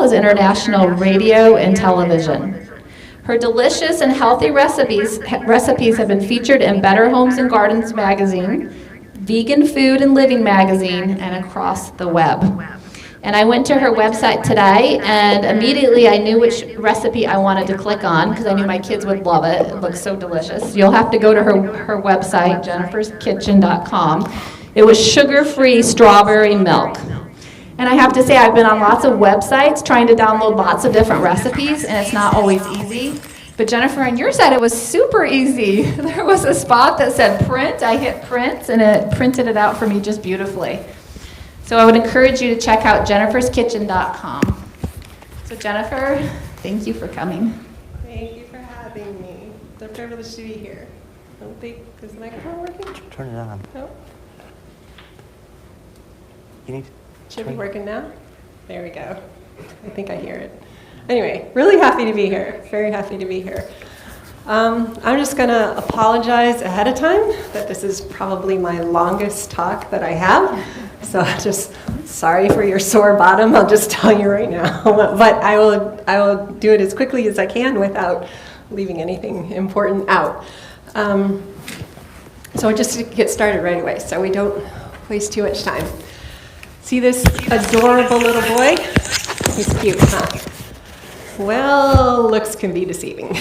as international radio and television. Her delicious and healthy recipes have been featured in Better Homes and Gardens magazine, Vegan Food and Living magazine, and across the web. And I went to her website today, and immediately I knew which recipe I wanted to click on because I knew my kids would love it. It looks so delicious. You'll have to go to her website, jenniferskitchen.com. It was sugar-free strawberry milk. And I have to say, I've been on lots of websites trying to download lots of different recipes, and it's not always easy. But Jennifer, on your side, it was super easy. There was a spot that said print. I hit print, and it printed it out for me just beautifully. So I would encourage you to check out jenniferskitchen.com. So Jennifer, thank you for coming. Thank you for having me. It's a privilege to be here. I don't think, is the microphone working? Turn it on. No? You need Should be working now? There we go. I think I hear it. Anyway, really happy to be here. Very happy to be here. I'm just going to apologize ahead of time that this is probably my longest talk that I have. So just sorry for your sore bottom. I'll just tell you right now. But I will do it as quickly as I can without leaving anything important out. So just to get started right away so we don't waste too much time. See this adorable little boy? He's cute, huh? Well, looks can be deceiving.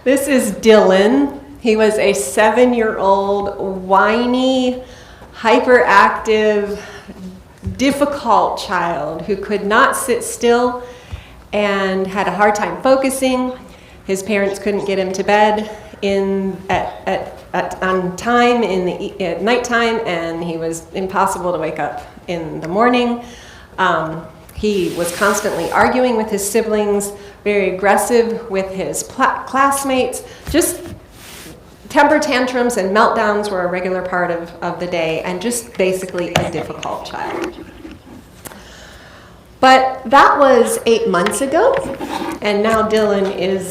This is Dylan. He was a 7-year-old, whiny, hyperactive, difficult child who could not sit still and had a hard time focusing. His parents couldn't get him to bed on time at nighttime, and he was impossible to wake up in the morning. He was constantly arguing with his siblings, very aggressive with his classmates. Just temper tantrums and meltdowns were a regular part of the day, and just basically a difficult child. But that was 8 months ago, and now Dylan is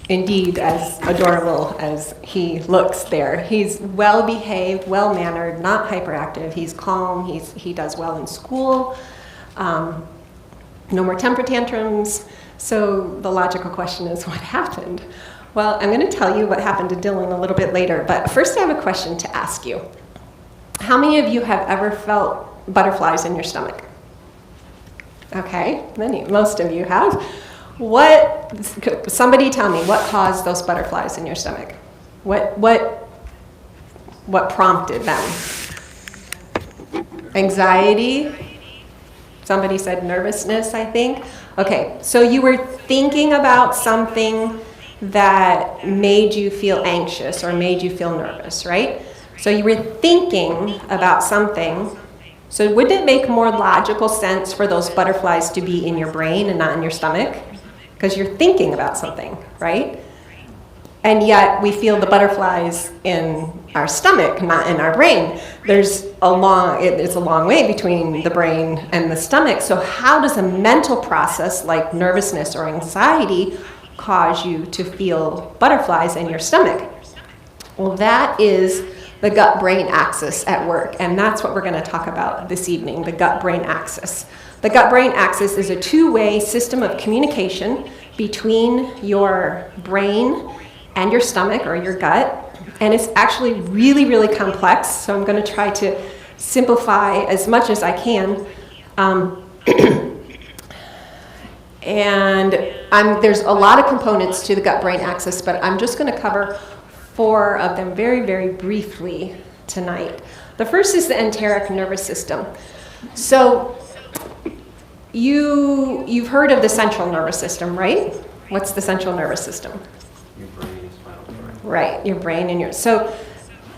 indeed as adorable as he looks there. He's well-behaved, well-mannered, not hyperactive. He's calm. He does well in school. No more temper tantrums. So the logical question is, what happened? Well, I'm going to tell you what happened to Dylan a little bit later, but first I have a question to ask you. How many of you have ever felt butterflies in your stomach? Okay, most of you have. Somebody tell me, what caused those butterflies in your stomach? What prompted them? Anxiety? Somebody said nervousness, I think. Okay, so you were thinking about something that made you feel anxious or made you feel nervous, right? So you were thinking about something. So wouldn't it make more logical sense for those butterflies to be in your brain and not in your stomach? Because you're thinking about something, right? And yet we feel the butterflies in our stomach, not in our brain. It's a long way between the brain and the stomach. So how does a mental process like nervousness or anxiety cause you to feel butterflies in your stomach? Well, that is the gut-brain axis at work, and that's what we're going to talk about this evening, the gut-brain axis. The gut-brain axis is a two-way system of communication between your brain and your stomach or your gut, and it's actually really, really complex, so I'm going to try to simplify as much as I can. There's a lot of components to the gut-brain axis, but I'm just going to cover 4 of them very, very briefly tonight. The first is the enteric nervous system. So you've heard of the central nervous system, right? What's the central nervous system? Your brain is spinal cord. Right, your brain and your... So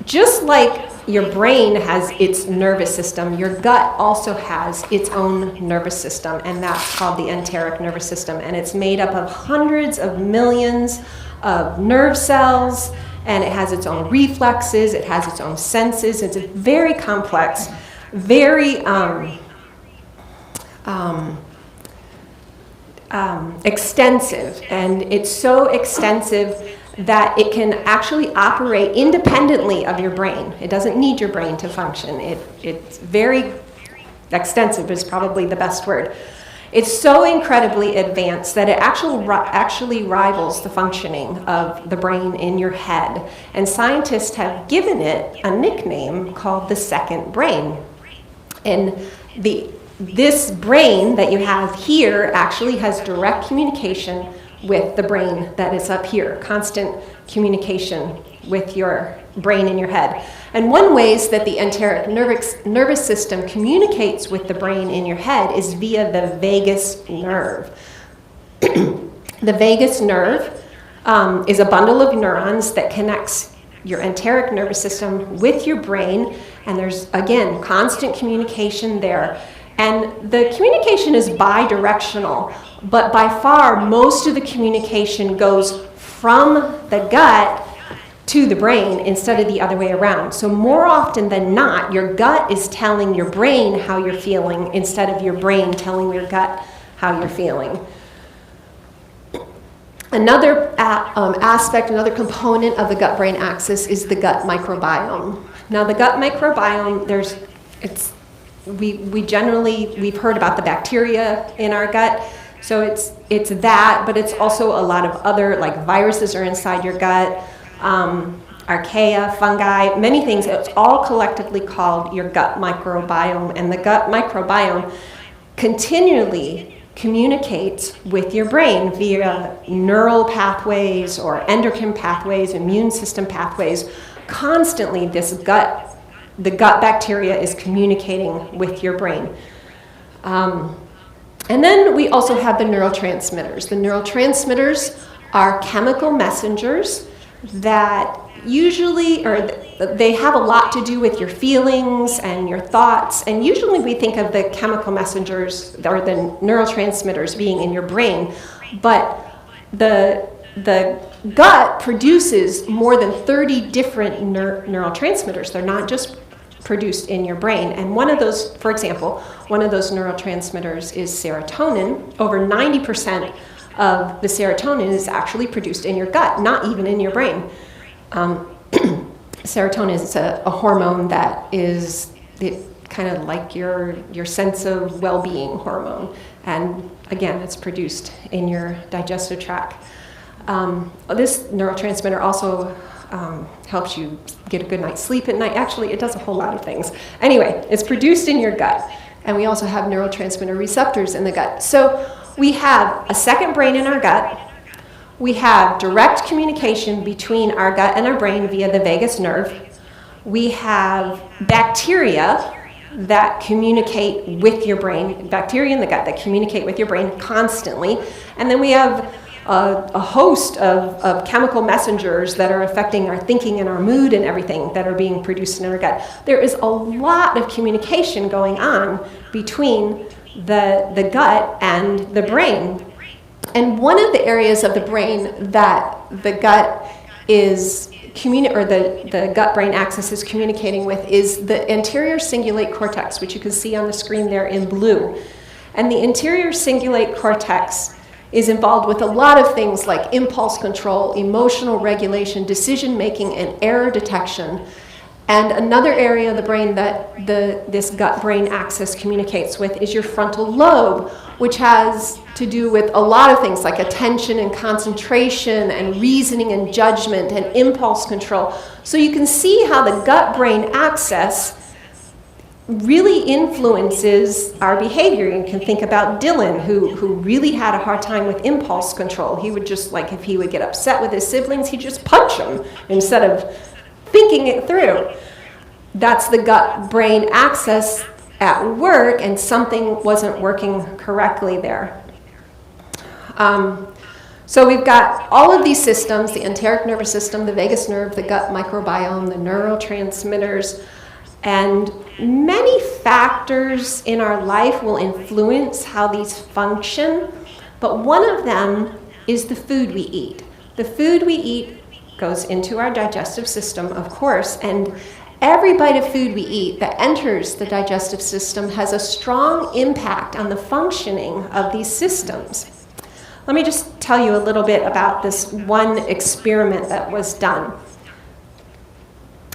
just like your brain has its nervous system, your gut also has its own nervous system, and that's called the enteric nervous system. And it's made up of hundreds of millions of nerve cells, and it has its own reflexes, it has its own senses. It's very complex, very extensive, and it's so extensive that it can actually operate independently of your brain. It doesn't need your brain to function. It's very extensive is probably the best word. It's so incredibly advanced that it actually rivals the functioning of the brain in your head. And scientists have given it a nickname called the second brain. And this brain that you have here actually has direct communication with the brain that is up here, constant communication with your brain in your head. And one ways that the enteric nervous system communicates with the brain in your head is via the vagus nerve. The vagus nerve is a bundle of neurons that connects your enteric nervous system with your brain, and there's, again, constant communication there. And the communication is bidirectional, but by far most of the communication goes from the gut to the brain instead of the other way around. So more often than not, your gut is telling your brain how you're feeling instead of your brain telling your gut how you're feeling. Another aspect, another component of the gut-brain axis is the gut microbiome. Now the gut microbiome, we've heard about the bacteria in our gut, so it's that, but it's also a lot of other, like viruses are inside your gut, archaea, fungi, many things. It's all collectively called your gut microbiome, and the gut microbiome continually communicates with your brain via neural pathways or endocrine pathways, immune system pathways. Constantly, the gut bacteria is communicating with your brain. And then we also have the neurotransmitters. The neurotransmitters are chemical messengers that usually, or they have a lot to do with your feelings and your thoughts. And usually we think of the chemical messengers or the neurotransmitters being in your brain, but the gut produces more than 30 different neurotransmitters. They're not just produced in your brain. And one of those, for example, one of those neurotransmitters is serotonin. Over 90% of the serotonin is actually produced in your gut, not even in your brain. Serotonin is a hormone that is kind of like your sense of well-being hormone. And again, it's produced in your digestive tract. This neurotransmitter also helps you get a good night's sleep at night. Actually, it does a whole lot of things. Anyway, it's produced in your gut. And we also have neurotransmitter receptors in the gut. So we have a second brain in our gut. We have direct communication between our gut and our brain via the vagus nerve. We have bacteria that communicate with your brain, bacteria in the gut that communicate with your brain constantly. And then we have a host of chemical messengers that are affecting our thinking and our mood and everything that are being produced in our gut. There is a lot of communication going on between the gut and the brain. And one of the areas of the brain that the gut is the gut-brain axis is communicating with is the anterior cingulate cortex, which you can see on the screen there in blue. And the anterior cingulate cortex is involved with a lot of things like impulse control, emotional regulation, decision-making, and error detection. And another area of the brain that this gut-brain axis communicates with is your frontal lobe, which has to do with a lot of things like attention and concentration and reasoning and judgment and impulse control. So you can see how the gut-brain axis really influences our behavior. You can think about Dylan, who really had a hard time with impulse control. He would just, like, if he would get upset with his siblings, he'd just punch them instead of thinking it through. That's the gut-brain axis at work, and something wasn't working correctly there. So we've got all of these systems, the enteric nervous system, the vagus nerve, the gut microbiome, the neurotransmitters, and many factors in our life will influence how these function, but one of them is the food we eat. The food we eat goes into our digestive system, of course, and every bite of food we eat that enters the digestive system has a strong impact on the functioning of these systems. Let me just tell you a little bit about this one experiment that was done.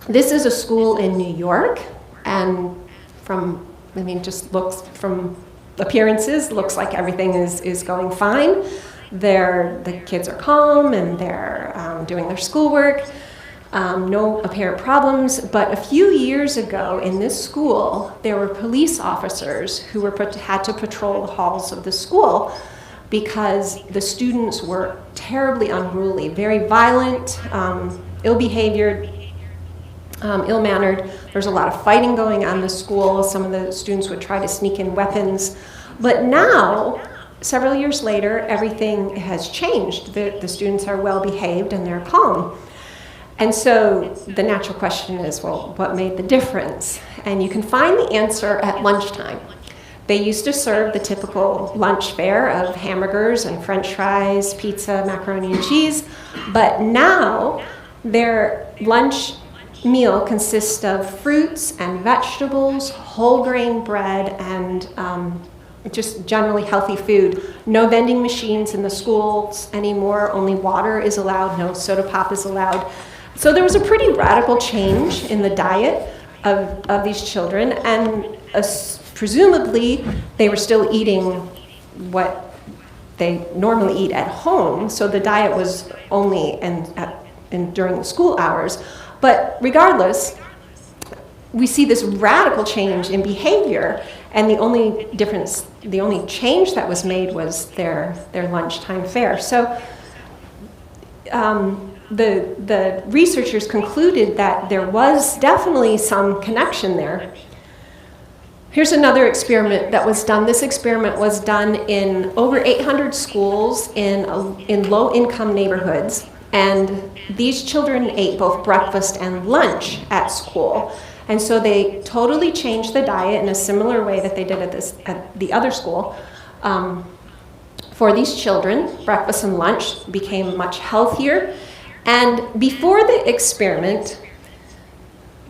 This is a school in New York, and just looks from appearances, looks like everything is going fine. The kids are calm and they're doing their schoolwork. No apparent problems. But a few years ago in this school, there were police officers who had to patrol the halls of the school because the students were terribly unruly, very violent, ill-behaved, ill-mannered. There's a lot of fighting going on in the school. Some of the students would try to sneak in weapons. But now, several years later, everything has changed. The students are well-behaved and they're calm. And so the natural question is, well, what made the difference? And you can find the answer at lunchtime. They used to serve the typical lunch fare of hamburgers and French fries, pizza, macaroni and cheese, but now their lunch meal consists of fruits and vegetables, whole grain bread, and just generally healthy food. No vending machines in the schools anymore, only water is allowed, no soda pop is allowed. So there was a pretty radical change in the diet of these children, and presumably they were still eating what they normally eat at home, so the diet was only during the school hours. But regardless, we see this radical change in behavior, and the only change that was made was their lunchtime fare. So the researchers concluded that there was definitely some connection there. Here's another experiment that was done. This experiment was done in over 800 schools in low-income neighborhoods. And these children ate both breakfast and lunch at school. And so they totally changed the diet in a similar way that they did at the other school. For these children, breakfast and lunch became much healthier. And before the experiment,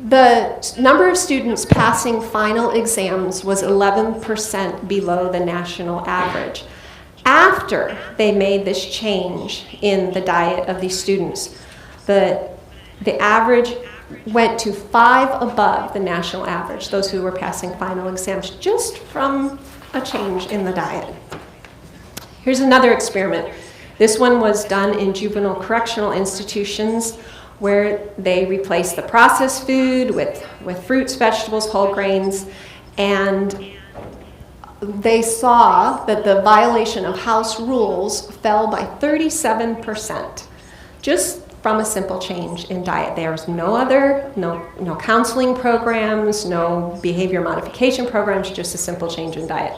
the number of students passing final exams was 11% below the national average. After they made this change in the diet of these students, the average went to 5 above the national average, those who were passing final exams, just from a change in the diet. Here's another experiment. This one was done in juvenile correctional institutions where they replaced the processed food with fruits, vegetables, whole grains, and they saw that the violation of house rules fell by 37%, just from a simple change in diet. There was no counseling programs, no behavior modification programs, just a simple change in diet.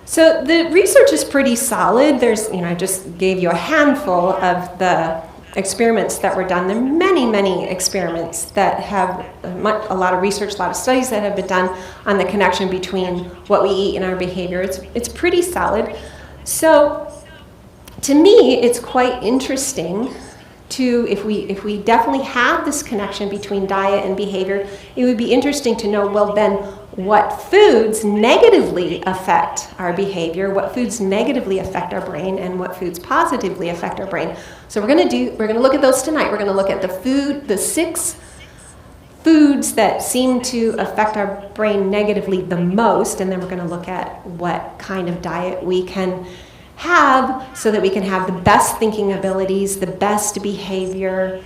So the research is pretty solid. I just gave you a handful of the experiments that were done. There are many, many experiments that have a lot of research, a lot of studies that have been done on the connection between what we eat and our behavior. It's pretty solid. So to me, it's quite interesting if we definitely have this connection between diet and behavior, it would be interesting to know, well, then what foods negatively affect our behavior, what foods negatively affect our brain, and what foods positively affect our brain. So we're going to look at those tonight. We're going to look at the 6 foods that seem to affect our brain negatively the most, and then we're going to look at what kind of diet we can have so that we can have the best thinking abilities, the best behavior,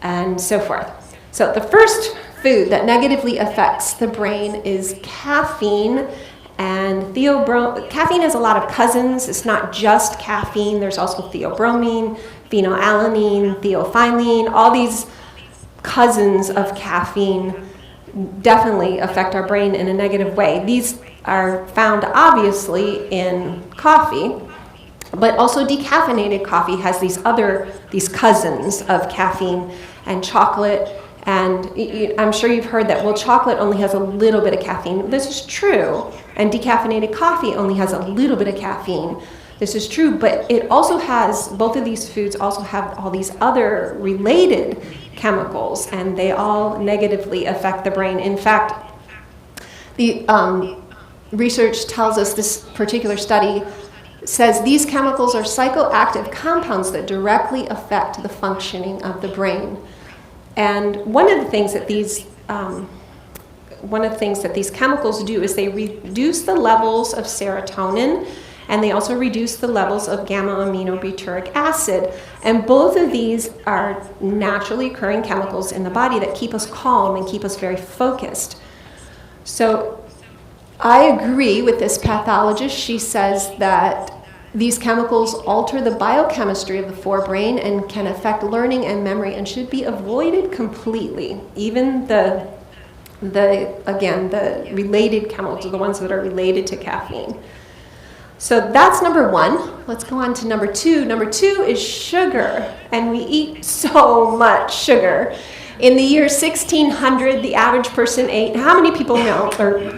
and so forth. So the first food that negatively affects the brain is caffeine. And caffeine has a lot of cousins. It's not just caffeine. There's also theobromine, phenylalanine, theophylline. All these cousins of caffeine definitely affect our brain in a negative way. These are found obviously in coffee, but also decaffeinated coffee has these cousins of caffeine, and chocolate. And I'm sure you've heard that, well, chocolate only has a little bit of caffeine. This is true. And decaffeinated coffee only has a little bit of caffeine. This is true, but both of these foods also have all these other related chemicals, and they all negatively affect the brain. In fact, the research tells us, this particular study says these chemicals are psychoactive compounds that directly affect the functioning of the brain. And one of the things that these one of the things that these chemicals do is they reduce the levels of serotonin, and they also reduce the levels of gamma-aminobutyric acid. And both of these are naturally occurring chemicals in the body that keep us calm and keep us very focused. So I agree with this pathologist. She says that these chemicals alter the biochemistry of the forebrain and can affect learning and memory and should be avoided completely. Even the related chemicals, the ones that are related to caffeine. So that's number one. Let's go on to number two. Number two is sugar, and we eat so much sugar. In the year 1600, the average person ate, how many people know, or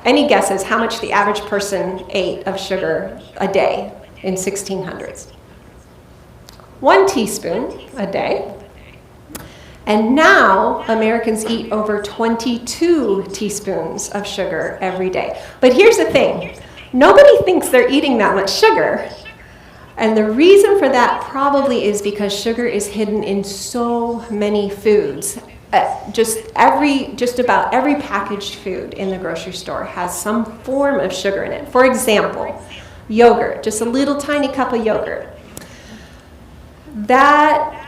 any guesses how much the average person ate of sugar a day in 1600s? 1 teaspoon a day. And now Americans eat over 22 teaspoons of sugar every day. But here's the thing. Nobody thinks they're eating that much sugar. And the reason for that probably is because sugar is hidden in so many foods. Just about every packaged food in the grocery store has some form of sugar in it. For example, yogurt, just a little tiny cup of yogurt. That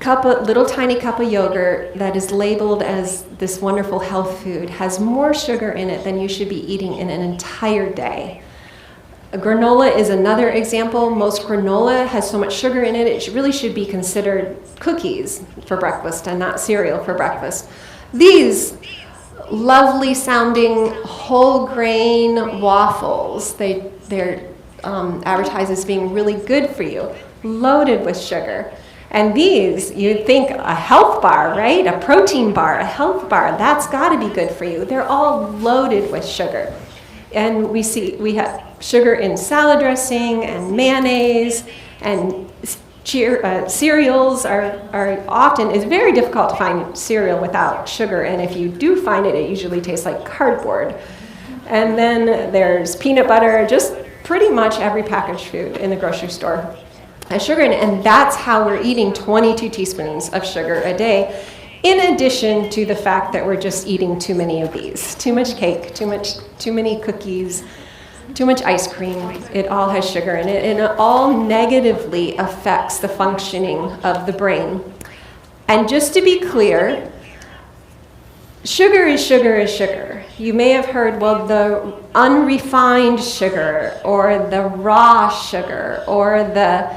little tiny cup of yogurt that is labeled as this wonderful health food has more sugar in it than you should be eating in an entire day. Granola is another example. Most granola has so much sugar in it, it really should be considered cookies for breakfast and not cereal for breakfast. These lovely sounding whole grain waffles, they're advertised as being really good for you, loaded with sugar. And these, you'd think a health bar, right? A protein bar, a health bar, that's got to be good for you. They're all loaded with sugar. And we have sugar in salad dressing and mayonnaise, and cereals are often, it's very difficult to find cereal without sugar, and if you do find it, it usually tastes like cardboard. And then there's peanut butter, just pretty much every packaged food in the grocery store has sugar in it, and that's how we're eating 22 teaspoons of sugar a day. In addition to the fact that we're just eating too many of these. Too much cake, too many cookies, too much ice cream. It all has sugar in it, and it all negatively affects the functioning of the brain. And just to be clear, sugar is sugar is sugar. You may have heard, well, the unrefined sugar, or the raw sugar, or the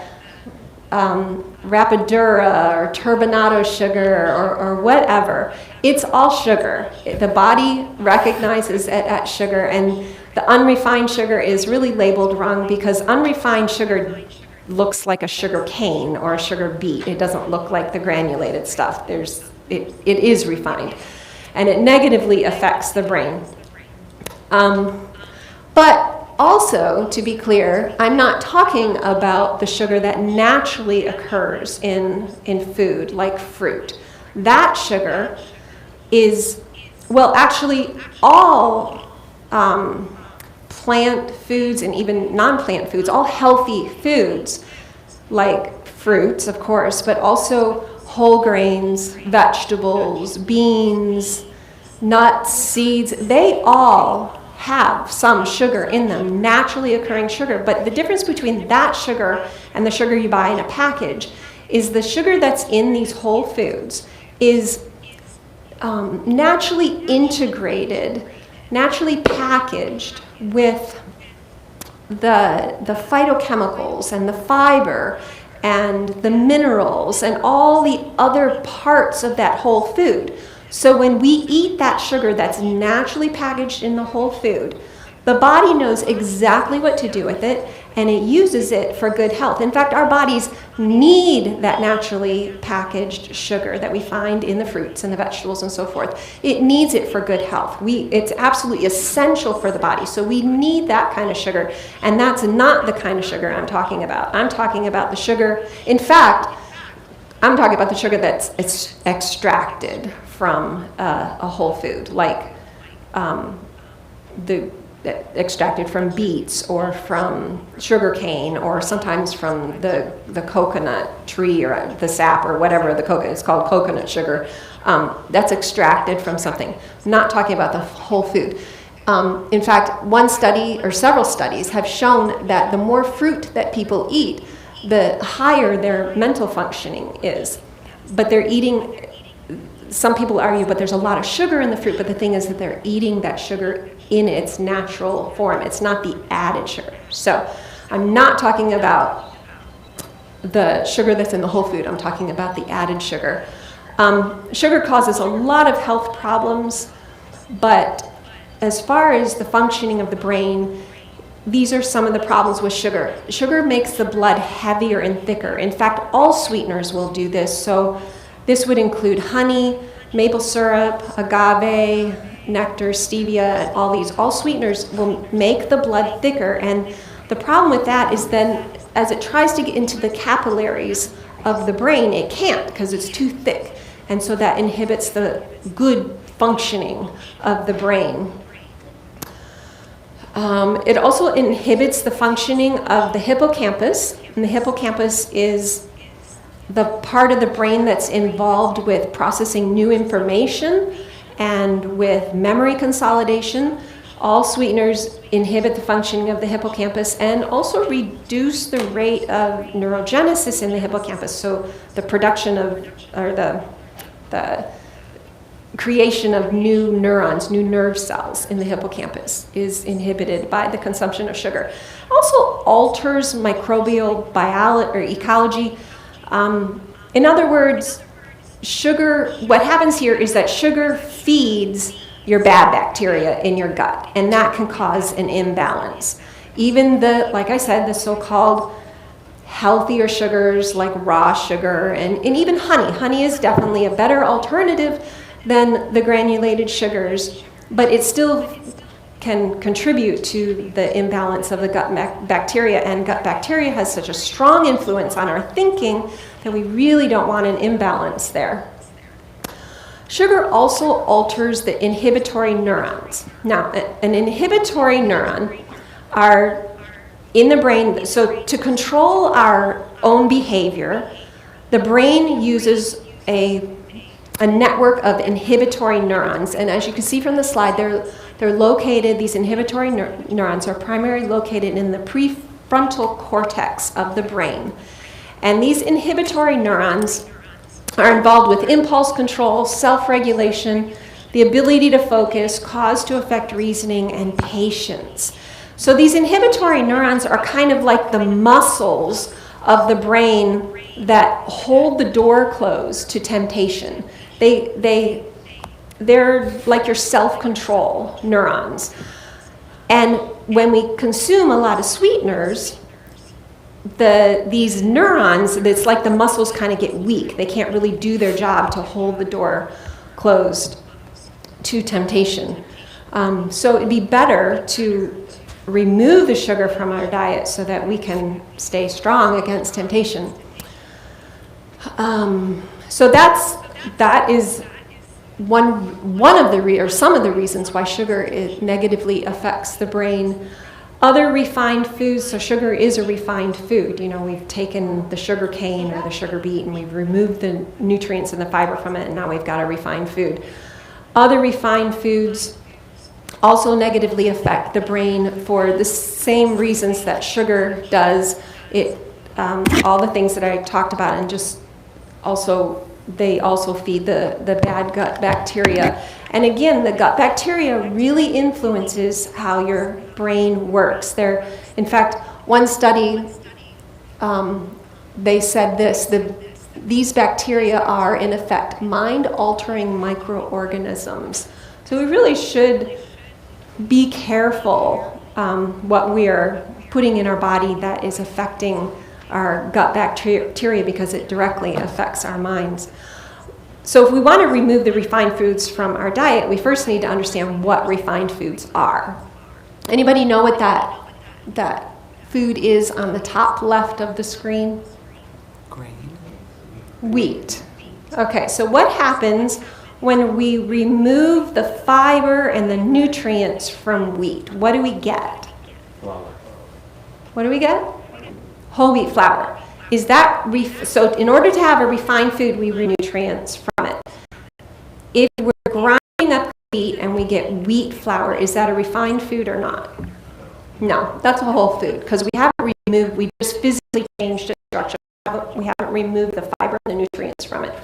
Rapadura or turbinado sugar or whatever. It's all sugar. The body recognizes it as sugar, and the unrefined sugar is really labeled wrong because unrefined sugar looks like a sugar cane or a sugar beet. It doesn't look like the granulated stuff. It is refined, and it negatively affects the brain. But also, to be clear, I'm not talking about the sugar that naturally occurs in food, like fruit. That sugar is, well, actually, all plant foods and even non-plant foods, all healthy foods, like fruits, of course, but also whole grains, vegetables, beans, nuts, seeds, they all have some sugar in them, naturally occurring sugar. But the difference between that sugar and the sugar you buy in a package is the sugar that's in these whole foods is naturally integrated, naturally packaged with the phytochemicals and the fiber and the minerals and all the other parts of that whole food. So when we eat that sugar that's naturally packaged in the whole food, the body knows exactly what to do with it, and it uses it for good health. In fact, our bodies need that naturally packaged sugar that we find in the fruits and the vegetables and so forth. It needs it for good health. It's absolutely essential for the body, so we need that kind of sugar, and that's not the kind of sugar I'm talking about. I'm talking about the sugar, in fact, I'm talking about the sugar that's extracted from a whole food, like extracted from beets or from sugar cane or sometimes from the coconut tree or the sap or whatever the coconut. It's called coconut sugar. that's extracted from something. I'm not talking about the whole food. In fact, one study or several studies have shown that the more fruit that people eat, the higher their mental functioning is. But they're eating, some people argue, but there's a lot of sugar in the fruit, but the thing is that they're eating that sugar in its natural form. It's not the added sugar. So I'm not talking about the sugar that's in the whole food. I'm talking about the added sugar. Sugar causes a lot of health problems, but as far as the functioning of the brain, these are some of the problems with sugar. Sugar makes the blood heavier and thicker. In fact, all sweeteners will do this. So this would include honey, maple syrup, agave, nectar, stevia, and all these. All sweeteners will make the blood thicker. And the problem with that is then as it tries to get into the capillaries of the brain, it can't because it's too thick. And so that inhibits the good functioning of the brain. It also inhibits the functioning of the hippocampus, and the hippocampus is the part of the brain that's involved with processing new information and with memory consolidation. All sweeteners inhibit the functioning of the hippocampus and also reduce the rate of neurogenesis in the hippocampus, so the production of, or the creation of new neurons, new nerve cells in the hippocampus is inhibited by the consumption of sugar. Also alters microbial biology or ecology. In other words, sugar, what happens here is that sugar feeds your bad bacteria in your gut, and that can cause an imbalance. Even like I said, the so-called healthier sugars like raw sugar and even honey. Honey is definitely a better alternative than the granulated sugars, but it still can contribute to the imbalance of the gut bacteria, and gut bacteria has such a strong influence on our thinking that we really don't want an imbalance there. Sugar also alters the inhibitory neurons. Now, an inhibitory neuron are in the brain, so to control our own behavior, the brain uses a network of inhibitory neurons, and as you can see from the slide, they're located, these inhibitory neurons are primarily located in the prefrontal cortex of the brain. And these inhibitory neurons are involved with impulse control, self-regulation, the ability to focus, cause to affect reasoning, and patience. So these inhibitory neurons are kind of like the muscles of the brain that hold the door closed to temptation. They're like your self-control neurons. And when we consume a lot of sweeteners, these neurons, it's like the muscles kind of get weak. They can't really do their job to hold the door closed to temptation. So it'd be better to remove the sugar from our diet so that we can stay strong against temptation. So that is one of the some of the reasons why sugar negatively affects the brain. Other refined foods, so sugar is a refined food. You know, we've taken the sugar cane or the sugar beet and we've removed the nutrients and the fiber from it, and now we've got a refined food. Other refined foods also negatively affect the brain for the same reasons that sugar does. All the things that I talked about, and just also they also feed the bad gut bacteria. And again, the gut bacteria really influences how your brain works. In fact, one study, they said this, these bacteria are in effect mind-altering microorganisms. So we really should be careful what we are putting in our body that is affecting our gut bacteria, because it directly affects our minds. So if we want to remove the refined foods from our diet, we first need to understand what refined foods are. Anybody know what that food is on the top left of the screen? Grain. Wheat. Okay, so what happens when we remove the fiber and the nutrients from wheat? What do we get? Flour. What do we get? Whole wheat flour. Is that so in order to have a refined food, we remove nutrients from it. If we're grinding up wheat and we get wheat flour, is that a refined food or not? No, that's a whole food, because we haven't removed, we just physically changed its structure. We haven't removed the fiber and the nutrients from it.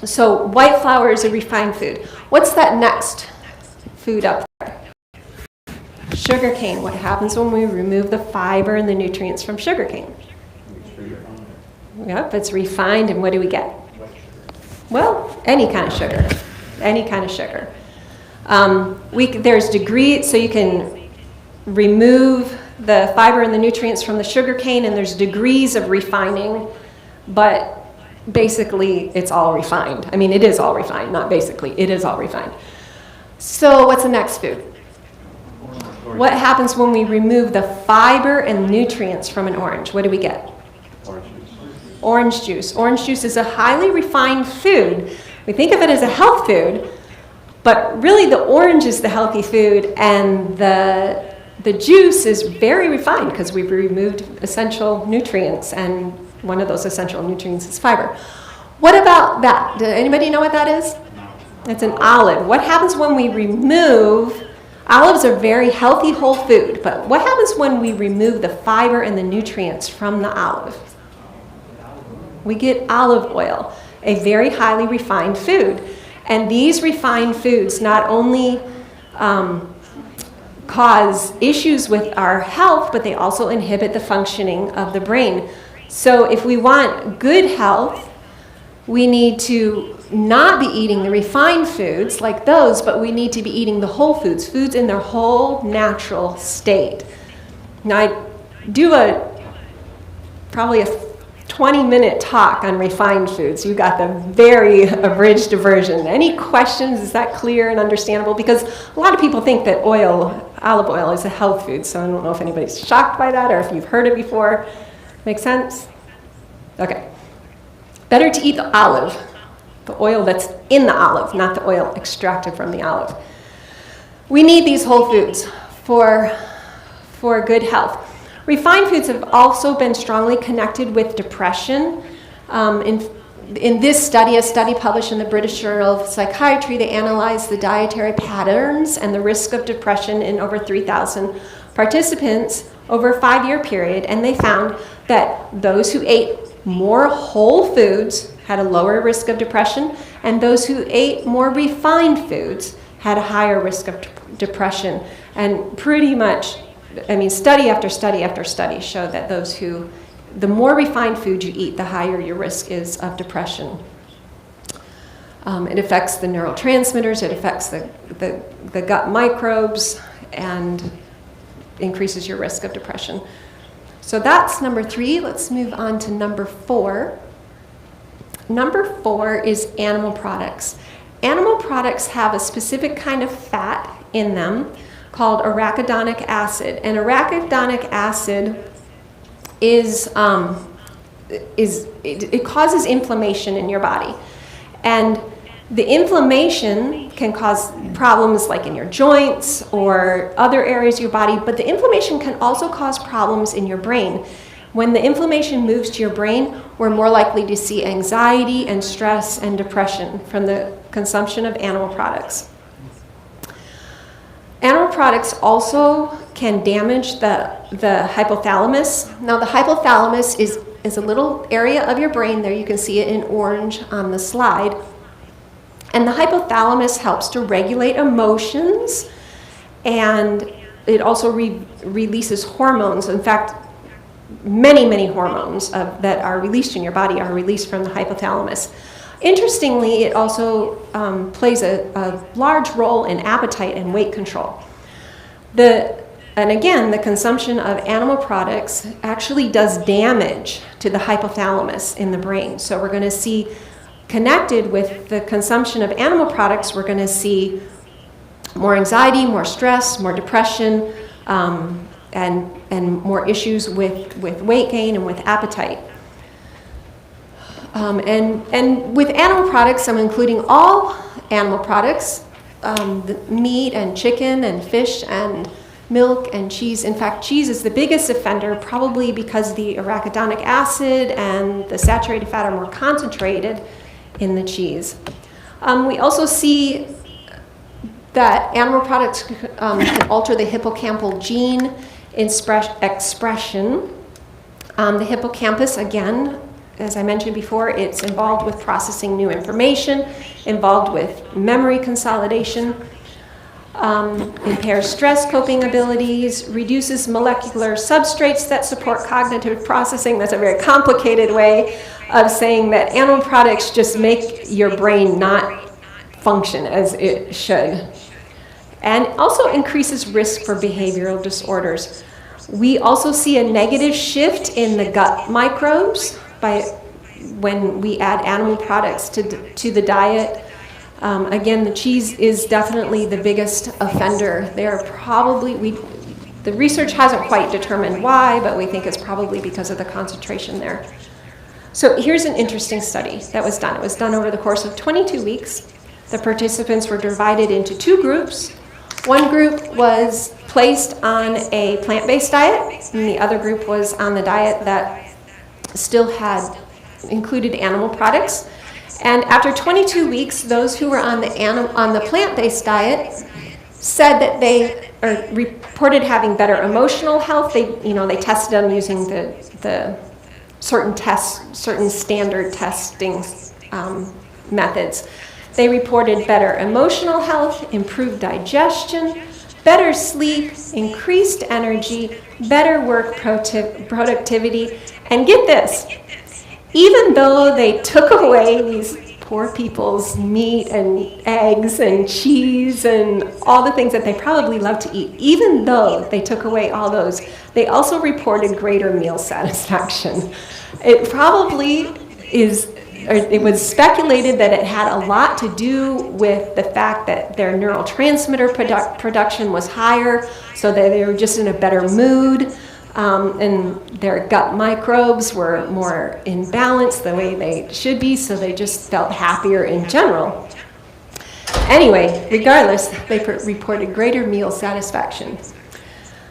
So white flour is a refined food. What's that next food up there? Sugarcane. What happens when we remove the fiber and the nutrients from sugarcane? Yep, it's refined, and what do we get? Well, any kind of sugar. Any kind of sugar. There's degrees, so you can remove the fiber and the nutrients from the sugarcane, and there's degrees of refining, but basically it's all refined. I mean, it is all refined, not basically, it is all refined. So what's the next food? What happens when we remove the fiber and nutrients from an orange? What do we get? Orange juice. Orange juice is a highly refined food. We think of it as a health food, but really the orange is the healthy food, and the juice is very refined because we've removed essential nutrients, and one of those essential nutrients is fiber. What about that? Does anybody know what that is? It's an olive. What happens when we remove, olives are very healthy whole food, but what happens when we remove the fiber and the nutrients from the olive? We get olive oil, a very highly refined food. And these refined foods not only cause issues with our health, but they also inhibit the functioning of the brain. So if we want good health, we need to not be eating the refined foods like those, but we need to be eating the whole foods, foods in their whole natural state. Now I do probably a 20-minute talk on refined foods. You got the very abridged version. Any questions? Is that clear and understandable? Because a lot of people think that olive oil is a health food, so I don't know if anybody's shocked by that or if you've heard it before. Make sense? Okay. Better to eat the olive, the oil that's in the olive, not the oil extracted from the olive. We need these whole foods for good health. Refined foods have also been strongly connected with depression. In this study, a study published in the British Journal of Psychiatry, they analyzed the dietary patterns and the risk of depression in over 3,000 participants over a 5-year period, and they found that those who ate more whole foods had a lower risk of depression, and those who ate more refined foods had a higher risk of depression. And pretty much, I mean, study after study after study showed that the more refined food you eat, the higher your risk is of depression. It affects the neurotransmitters, it affects the gut microbes, and increases your risk of depression. So that's number 3. Let's move on to number 4. Number 4 is animal products. Animal products have a specific kind of fat in them called arachidonic acid. And arachidonic acid it causes inflammation in your body. And the inflammation can cause problems like in your joints or other areas of your body, but the inflammation can also cause problems in your brain. When the inflammation moves to your brain, we're more likely to see anxiety and stress and depression from the consumption of animal products. Animal products also can damage the hypothalamus. Now the hypothalamus is a little area of your brain there. You can see it in orange on the slide. And the hypothalamus helps to regulate emotions, and it also releases hormones. In fact, many hormones that are released in your body are released from the hypothalamus. Interestingly, it also plays a large role in appetite and weight control. And again, the consumption of animal products actually does damage to the hypothalamus in the brain. So we're going to see, connected with the consumption of animal products, we're going to see more anxiety, more stress, more depression, and more issues with weight gain and with appetite. And with animal products, I'm including all animal products, the meat and chicken and fish and milk and cheese. In fact, cheese is the biggest offender, probably because the arachidonic acid and the saturated fat are more concentrated in the cheese. We also see that animal products can alter the hippocampal gene expression. The hippocampus, again, as I mentioned before, it's involved with processing new information, involved with memory consolidation, impairs stress coping abilities, reduces molecular substrates that support cognitive processing. That's a very complicated way of saying that animal products just make your brain not function as it should. And also increases risk for behavioral disorders. We also see a negative shift in the gut microbes when we add animal products to the diet. Again, the cheese is definitely the biggest offender. The research hasn't quite determined why, but we think it's probably because of the concentration there. So here's an interesting study that was done. It was done over the course of 22 weeks. The participants were divided into two groups. One group was placed on a plant-based diet, and the other group was on the diet that still included animal products. And after 22 weeks, those who were on the plant-based diet said that they reported having better emotional health. They tested them using the certain standard testing methods. They reported better emotional health, improved digestion, better sleep, increased energy, better work productivity, and get this, even though they took away these poor people's meat and eggs and cheese and all the things that they probably love to eat, even though they took away all those, they also reported greater meal satisfaction. It was speculated that it had a lot to do with the fact that their neurotransmitter production was higher, so that they were just in a better mood, and their gut microbes were more in balance the way they should be, so they just felt happier in general. Anyway, regardless, they reported greater meal satisfaction.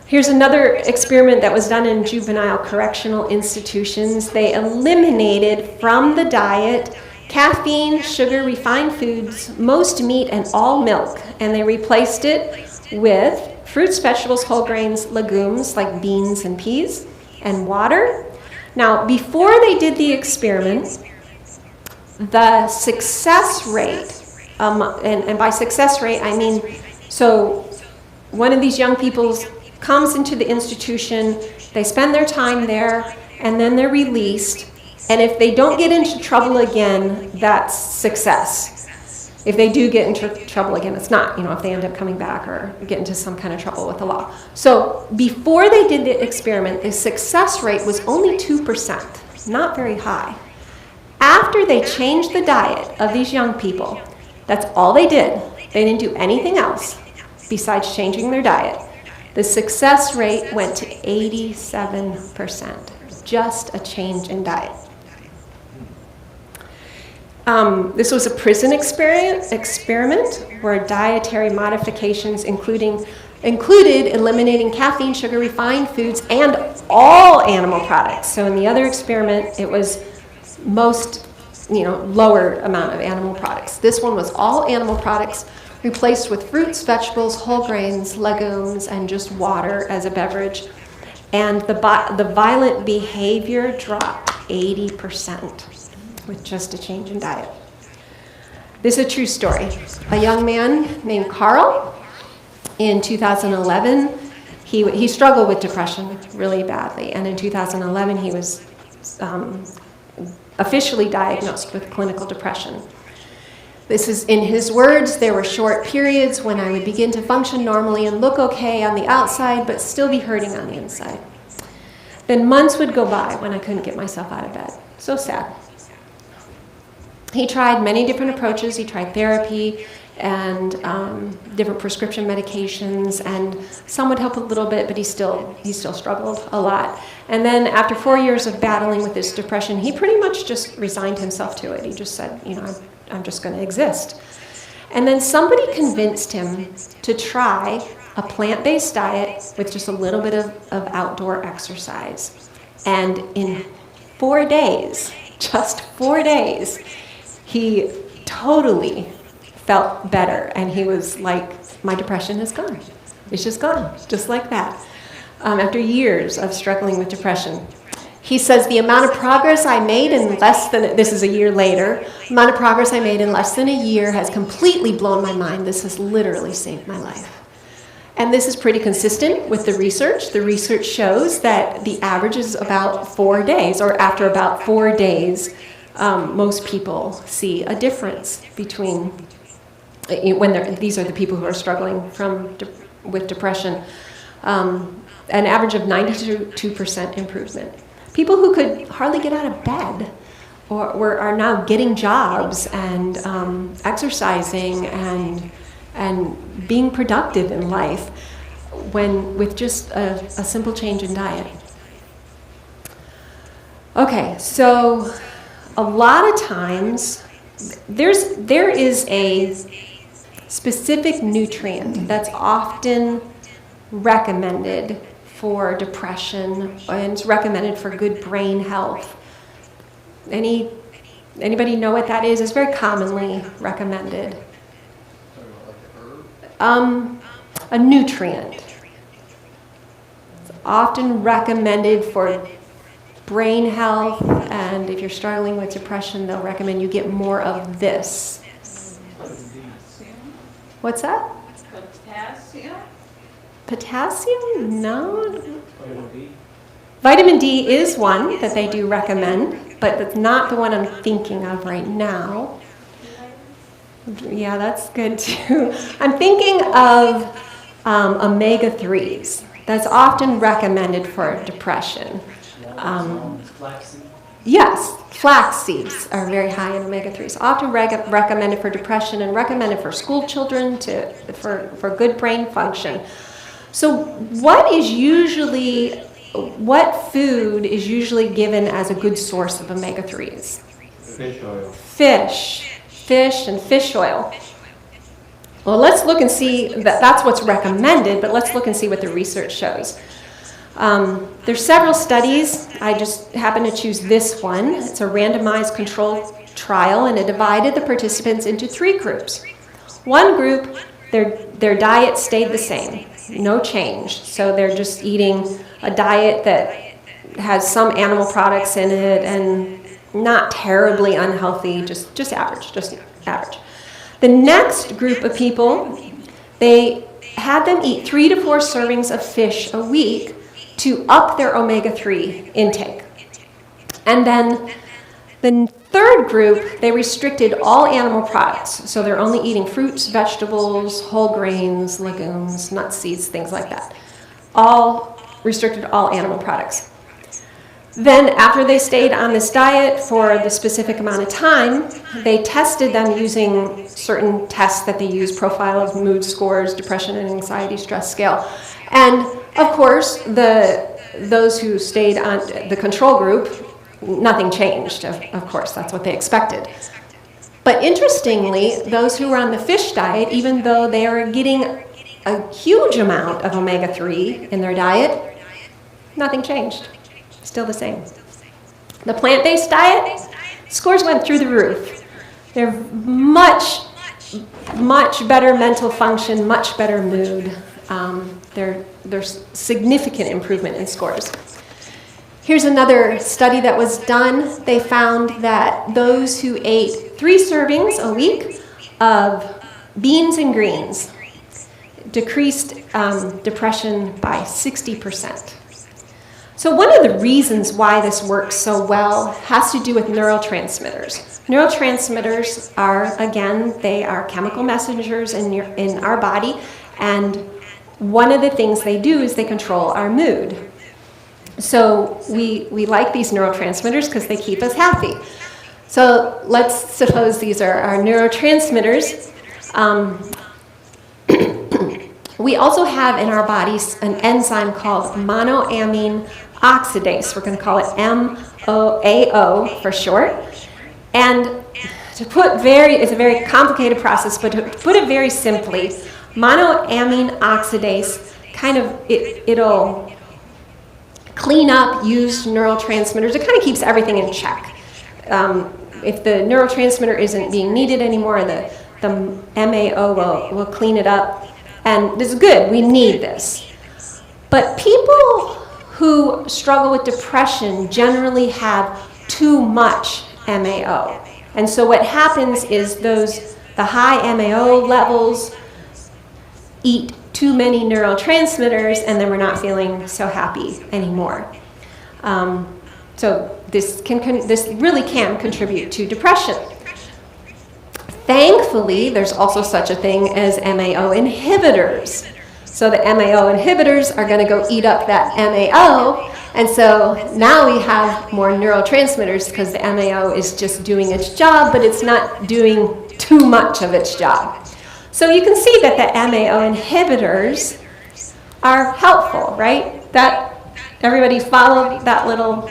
Here's another experiment that was done in juvenile correctional institutions. They eliminated from the diet caffeine, sugar, refined foods, most meat, and all milk. And they replaced it with fruits, vegetables, whole grains, legumes like beans and peas, and water. Now, before they did the experiment, the success rate, and by success rate, I mean, so one of these young people comes into the institution, they spend their time there, and then they're released. And if they don't get into trouble again, that's success. If they do get into trouble again, it's not, if they end up coming back or get into some kind of trouble with the law. So before they did the experiment, the success rate was only 2%, not very high. After they changed the diet of these young people, that's all they did. They didn't do anything else besides changing their diet. The success rate went to 87%, just a change in diet. This was a prison experiment where dietary modifications included eliminating caffeine, sugar, refined foods, and all animal products. So in the other experiment, it was lower amount of animal products. This one was all animal products, replaced with fruits, vegetables, whole grains, legumes, and just water as a beverage. And the violent behavior dropped 80% with just a change in diet. This is a true story. A young man named Carl, in 2011, he struggled with depression really badly. And in 2011, he was officially diagnosed with clinical depression. This is in his words: there were short periods when I would begin to function normally and look okay on the outside, but still be hurting on the inside. Then months would go by when I couldn't get myself out of bed. So sad. He tried many different approaches. He tried therapy and different prescription medications, and some would help a little bit, but he still struggled a lot. And then after 4 years of battling with this depression, he pretty much just resigned himself to it. He just said, I'm just going to exist. And then somebody convinced him to try a plant-based diet with just a little bit of outdoor exercise. And in 4 days, just 4 days, he totally felt better. And he was like, my depression is gone. It's just gone, just like that. After years of struggling with depression. He says, the amount of progress I made in this is a year later, the amount of progress I made in less than a year has completely blown my mind. This has literally saved my life. And this is pretty consistent with the research. The research shows that the average is about 4 days, or after about 4 days, most people see a difference between, these are the people who are struggling with depression, an average of 92% improvement. People who could hardly get out of bed are now getting jobs and exercising and being productive in life with just a simple change in diet. Okay, so a lot of times there is a specific nutrient that's often recommended for depression, and it's recommended for good brain health. Anybody know what that is? It's very commonly recommended. A nutrient. It's often recommended for brain health, and if you're struggling with depression, they'll recommend you get more of this. What's that? Potassium? Potassium? No. Vitamin D is one that they do recommend, but that's not the one I'm thinking of right now. Yeah, that's good too. I'm thinking of omega-3s. That's often recommended for depression. Yes, flax seeds are very high in omega-3s. Often recommended for depression and recommended for school children for good brain function. So what food is usually given as a good source of omega-3s? Fish oil. Fish and fish oil. Well, let's look and see that's what's recommended, but let's look and see what the research shows. There's several studies. I just happen to choose this one. It's a randomized controlled trial, and it divided the participants into 3 groups. One group, their diet stayed the same, no change. So they're just eating a diet that has some animal products in it and not terribly unhealthy, just average. The next group of people, they had them eat 3 to 4 servings of fish a week to up their omega-3 intake. And then the third group, they restricted all animal products. So they're only eating fruits, vegetables, whole grains, legumes, nuts, seeds, things like that. Restricted all animal products. Then after they stayed on this diet for the specific amount of time, they tested them using certain tests that they use, profile of mood scores, depression and anxiety stress scale. And of course, those who stayed on the control group, nothing changed, of course, that's what they expected. But interestingly, those who were on the fish diet, even though they are getting a huge amount of omega-3 in their diet, nothing changed. Still the same. The plant-based diet, scores went through the roof. They're much better mental function, much better mood. There's significant improvement in scores. Here's another study that was done. They found that those who ate 3 servings a week of beans and greens decreased depression by 60%. So one of the reasons why this works so well has to do with neurotransmitters. Neurotransmitters are, again, they are chemical messengers in our body, and one of the things they do is they control our mood. So we like these neurotransmitters because they keep us happy. So let's suppose these are our neurotransmitters. We also have in our bodies an enzyme called monoamine oxidase. We're going to call it MOAO for short. And it's a very complicated process, but to put it very simply, monoamine oxidase it'll clean up used neurotransmitters. It kind of keeps everything in check. If the neurotransmitter isn't being needed anymore, the MAO will clean it up. And this is good, we need this. But people who struggle with depression generally have too much MAO. And so what happens is the high MAO levels eat too many neurotransmitters, and then we're not feeling so happy anymore. So this really can contribute to depression. Thankfully, there's also such a thing as MAO inhibitors. So the MAO inhibitors are going to go eat up that MAO, and so now we have more neurotransmitters because the MAO is just doing its job, but it's not doing too much of its job. So you can see that the MAO inhibitors are helpful, right? That everybody followed that little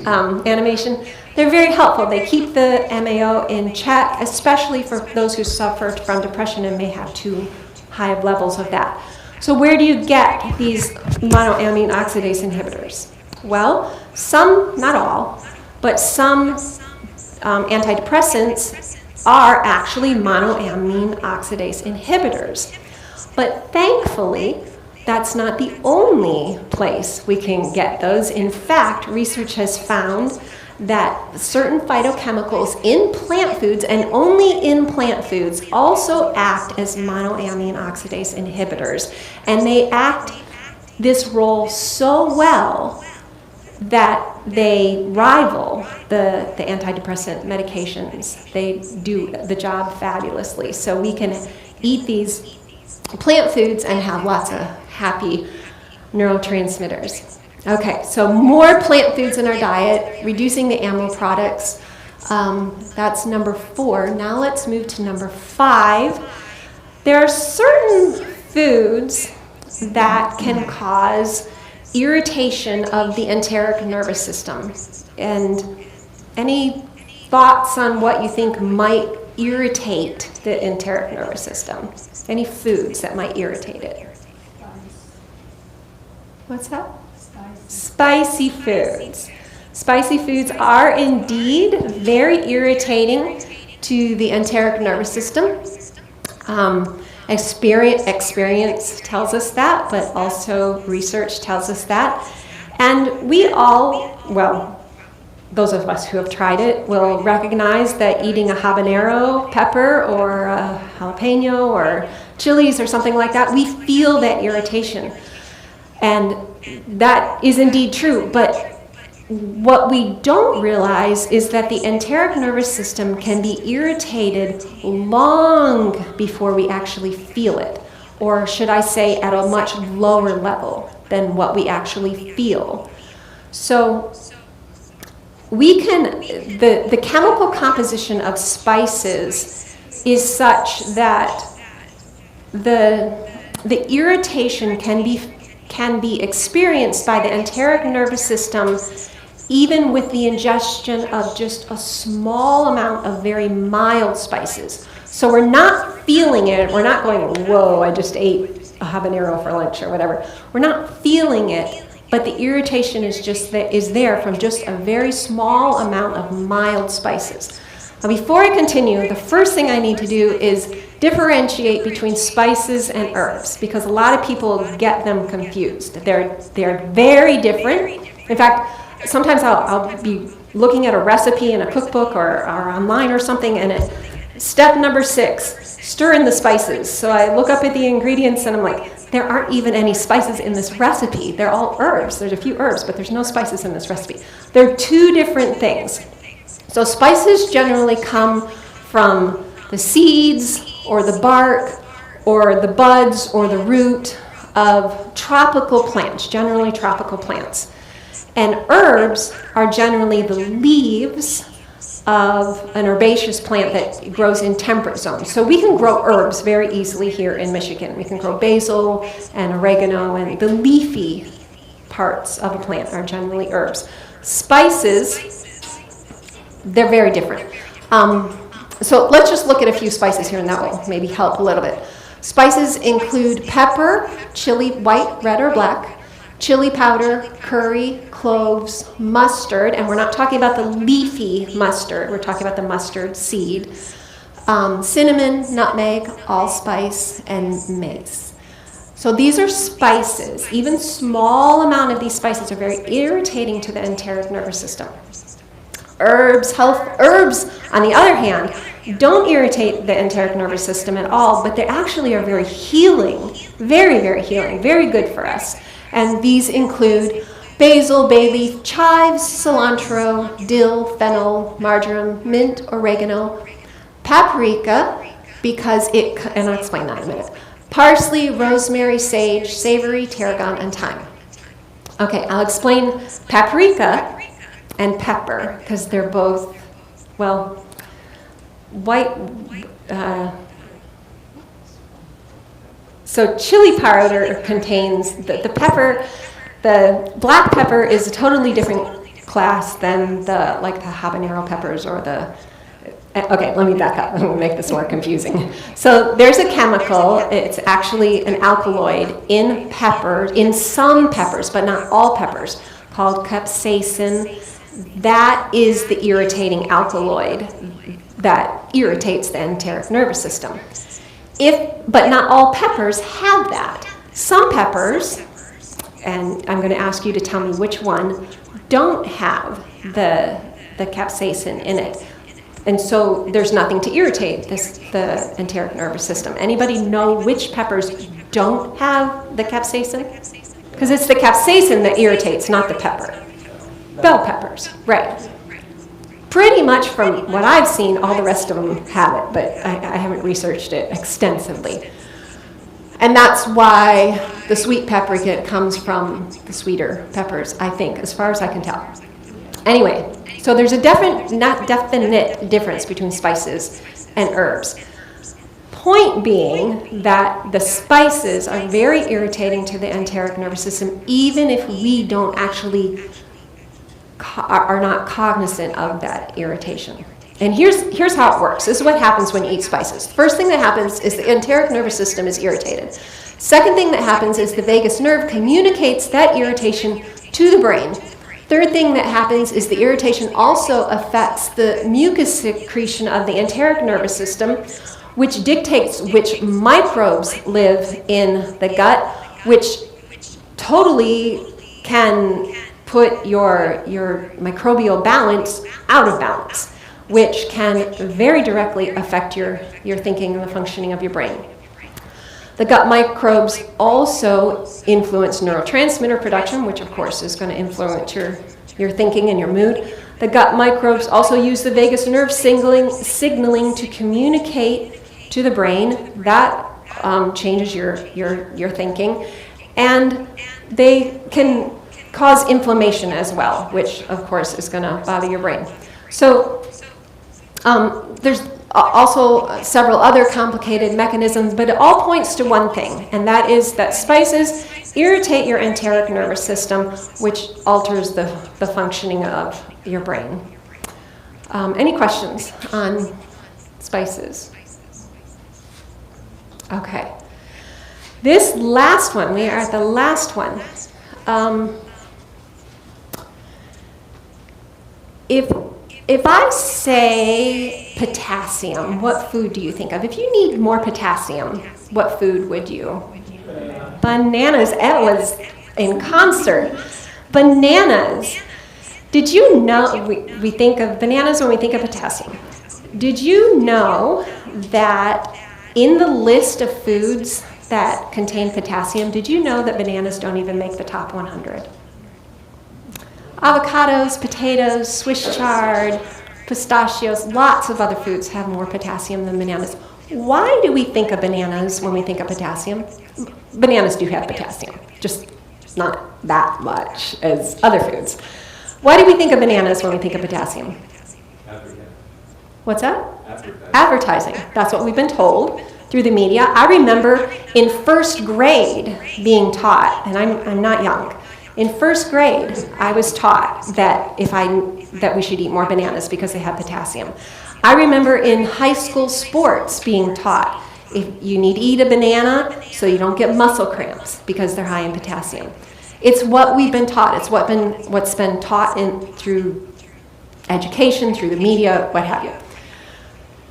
animation. They're very helpful. They keep the MAO in check, especially for those who suffer from depression and may have too high of levels of that. So where do you get these monoamine oxidase inhibitors? Well, some, not all, but some antidepressants are actually monoamine oxidase inhibitors. But thankfully, that's not the only place we can get those. In fact, research has found that certain phytochemicals in plant foods, and only in plant foods, also act as monoamine oxidase inhibitors. And they act this role so well that they rival the antidepressant medications. They do the job fabulously. So we can eat these plant foods and have lots of happy neurotransmitters. Okay, so more plant foods in our diet, reducing the animal products. That's number 4. Now let's move to number 5. There are certain foods that can cause irritation of the enteric nervous system. And any thoughts on what you think might irritate the enteric nervous system? Any foods that might irritate it? What's that? Spicy foods. Spicy foods are indeed very irritating to the enteric nervous system. Experience tells us that, but also research tells us that. And we all, well, those of us who have tried it will recognize that eating a habanero pepper or a jalapeno or chilies or something like that, we feel that irritation. And that is indeed true, but what we don't realize is that the enteric nervous system can be irritated long before we actually feel it, or should I say at a much lower level than what we actually feel. So we can, the chemical composition of spices is such that the irritation can be experienced by the enteric nervous system even with the ingestion of just a small amount of very mild spices. So we're not feeling it, we're not going, whoa, I just ate a habanero for lunch or whatever. We're not feeling it, but the irritation is there from just a very small amount of mild spices. Now before I continue, the first thing I need to do is differentiate between spices and herbs, because a lot of people get them confused. They're very different. In fact, sometimes I'll be looking at a recipe in a cookbook or online or something, and step number 6, stir in the spices. So I look up at the ingredients and I'm like, there aren't even any spices in this recipe. They're all herbs. There's a few herbs, but there's no spices in this recipe. They're two different things. So spices generally come from the seeds or the bark or the buds or the root of tropical plants, generally tropical plants. And herbs are generally the leaves of an herbaceous plant that grows in temperate zones. So we can grow herbs very easily here in Michigan. We can grow basil and oregano, and the leafy parts of a plant are generally herbs. Spices, they're very different. So let's just look at a few spices here, and that will maybe help a little bit. Spices include pepper, chili, white, red, or black, chili powder, curry, cloves, mustard, and we're not talking about the leafy mustard, we're talking about the mustard seed, cinnamon, nutmeg, allspice, and mace. So these are spices. Even small amount of these spices are very irritating to the enteric nervous system. Herbs, on the other hand, don't irritate the enteric nervous system at all, but they actually are very healing, very, very healing, very good for us. And these include basil, bay leaf, chives, cilantro, dill, fennel, marjoram, mint, oregano, paprika, because and I'll explain that in a minute, parsley, rosemary, sage, savory, tarragon, and thyme. Okay, I'll explain paprika and pepper, because they're both, well, white. So chili powder contains the pepper. The black pepper is a totally different class than the habanero peppers or the. Okay, let me back up. I'm going to make this more confusing. So there's a chemical. It's actually an alkaloid in peppers, in some peppers, but not all peppers, called capsaicin. That is the irritating alkaloid that irritates the enteric nervous system. But not all peppers have that. Some peppers, and I'm going to ask you to tell me which one, don't have the capsaicin in it. And so there's nothing to irritate the enteric nervous system. Anybody know which peppers don't have the capsaicin? Because it's the capsaicin that irritates, not the pepper. Bell peppers, right. Pretty much from what I've seen, all the rest of them have it, but I haven't researched it extensively. And that's why the sweet paprika comes from the sweeter peppers, I think, as far as I can tell. Anyway, so there's a definite difference between spices and herbs. Point being that the spices are very irritating to the enteric nervous system, even if we don't actually are not cognizant of that irritation. And here's how it works. This is what happens when you eat spices. First thing that happens is the enteric nervous system is irritated. Second thing that happens is the vagus nerve communicates that irritation to the brain. Third thing that happens is the irritation also affects the mucus secretion of the enteric nervous system, which dictates which microbes live in the gut, which totally can put your microbial balance out of balance, which can very directly affect your thinking and the functioning of your brain. The gut microbes also influence neurotransmitter production, which of course is going to influence your thinking and your mood. The gut microbes also use the vagus nerve signaling to communicate to the brain. That changes your thinking. And they can cause inflammation as well, which of course is going to bother your brain. So there's also several other complicated mechanisms, but it all points to one thing, and that is that spices irritate your enteric nervous system, which alters the functioning of your brain. Any questions on spices? Okay. This last one, we are at the last one. If I say potassium, what food do you think of? If you need more potassium, what food would you? Bananas. It was in concert. Bananas. Did you know, we think of bananas when we think of potassium. Did you know that in the list of foods that contain potassium, did you know that bananas don't even make the top 100? Avocados, potatoes, Swiss chard, pistachios, lots of other foods have more potassium than bananas. Why do we think of bananas when we think of potassium? Bananas do have potassium, just not that much as other foods. Why do we think of bananas when we think of potassium? Advertising. What's that? Advertising. Advertising. That's what we've been told through the media. I remember in first grade being taught, and I'm not young, in first grade, I was taught that that we should eat more bananas because they have potassium. I remember in high school sports being taught if you need to eat a banana so you don't get muscle cramps because they're high in potassium. It's what we've been taught. It's what's been taught through education, through the media, what have you.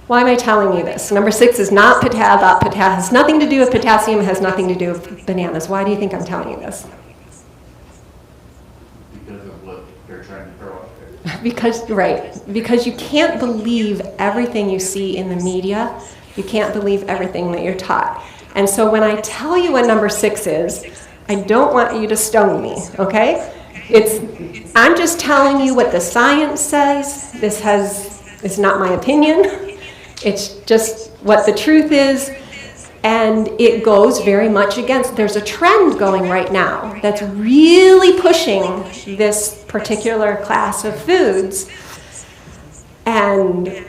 Why am I telling you this? Number 6 is not about potassium. Has nothing to do with potassium. Has nothing to do with bananas. Why do you think I'm telling you this? Because of what they're trying to throw out there. Because you can't believe everything you see in the media. You can't believe everything that you're taught. And so when I tell you what number 6 is, I don't want you to stone me, okay? I'm just telling you what the science says. It's not my opinion. It's just what the truth is. And it goes very much against, there's a trend going right now that's really pushing this particular class of foods. And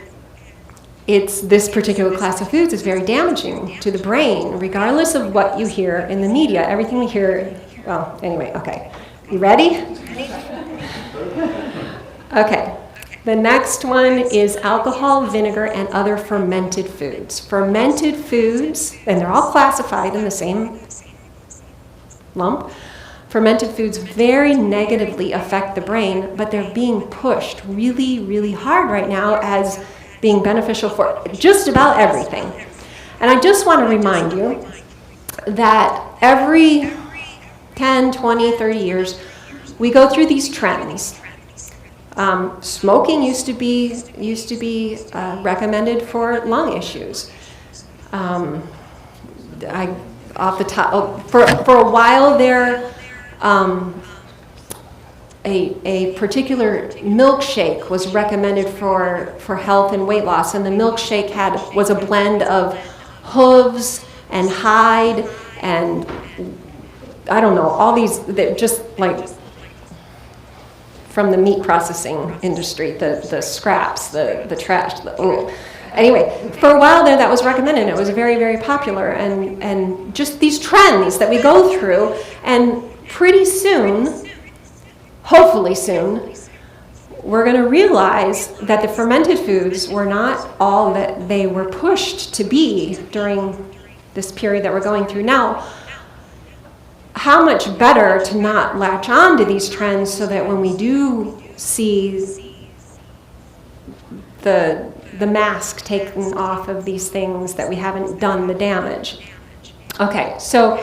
this particular class of foods is very damaging to the brain, regardless of what you hear in the media. Everything we hear, well, anyway, okay. You ready? Okay. The next one is alcohol, vinegar, and other fermented foods. Fermented foods, and they're all classified in the same lump. Fermented foods very negatively affect the brain, but they're being pushed really, really hard right now as being beneficial for just about everything. And I just want to remind you that every 10, 20, 30 years, we go through these trends. Smoking used to be recommended for lung issues. For a while there, a particular milkshake was recommended for health and weight loss, and the milkshake was a blend of hooves and hide and I don't know, all these that just like from the meat processing industry, the scraps, the trash, Anyway, for a while there that was recommended. It was very, very popular, and just these trends that we go through, and pretty soon, hopefully soon, we're going to realize that the fermented foods were not all that they were pushed to be during this period that we're going through now. How much better to not latch on to these trends so that when we do see the mask taken off of these things that we haven't done the damage. Okay, so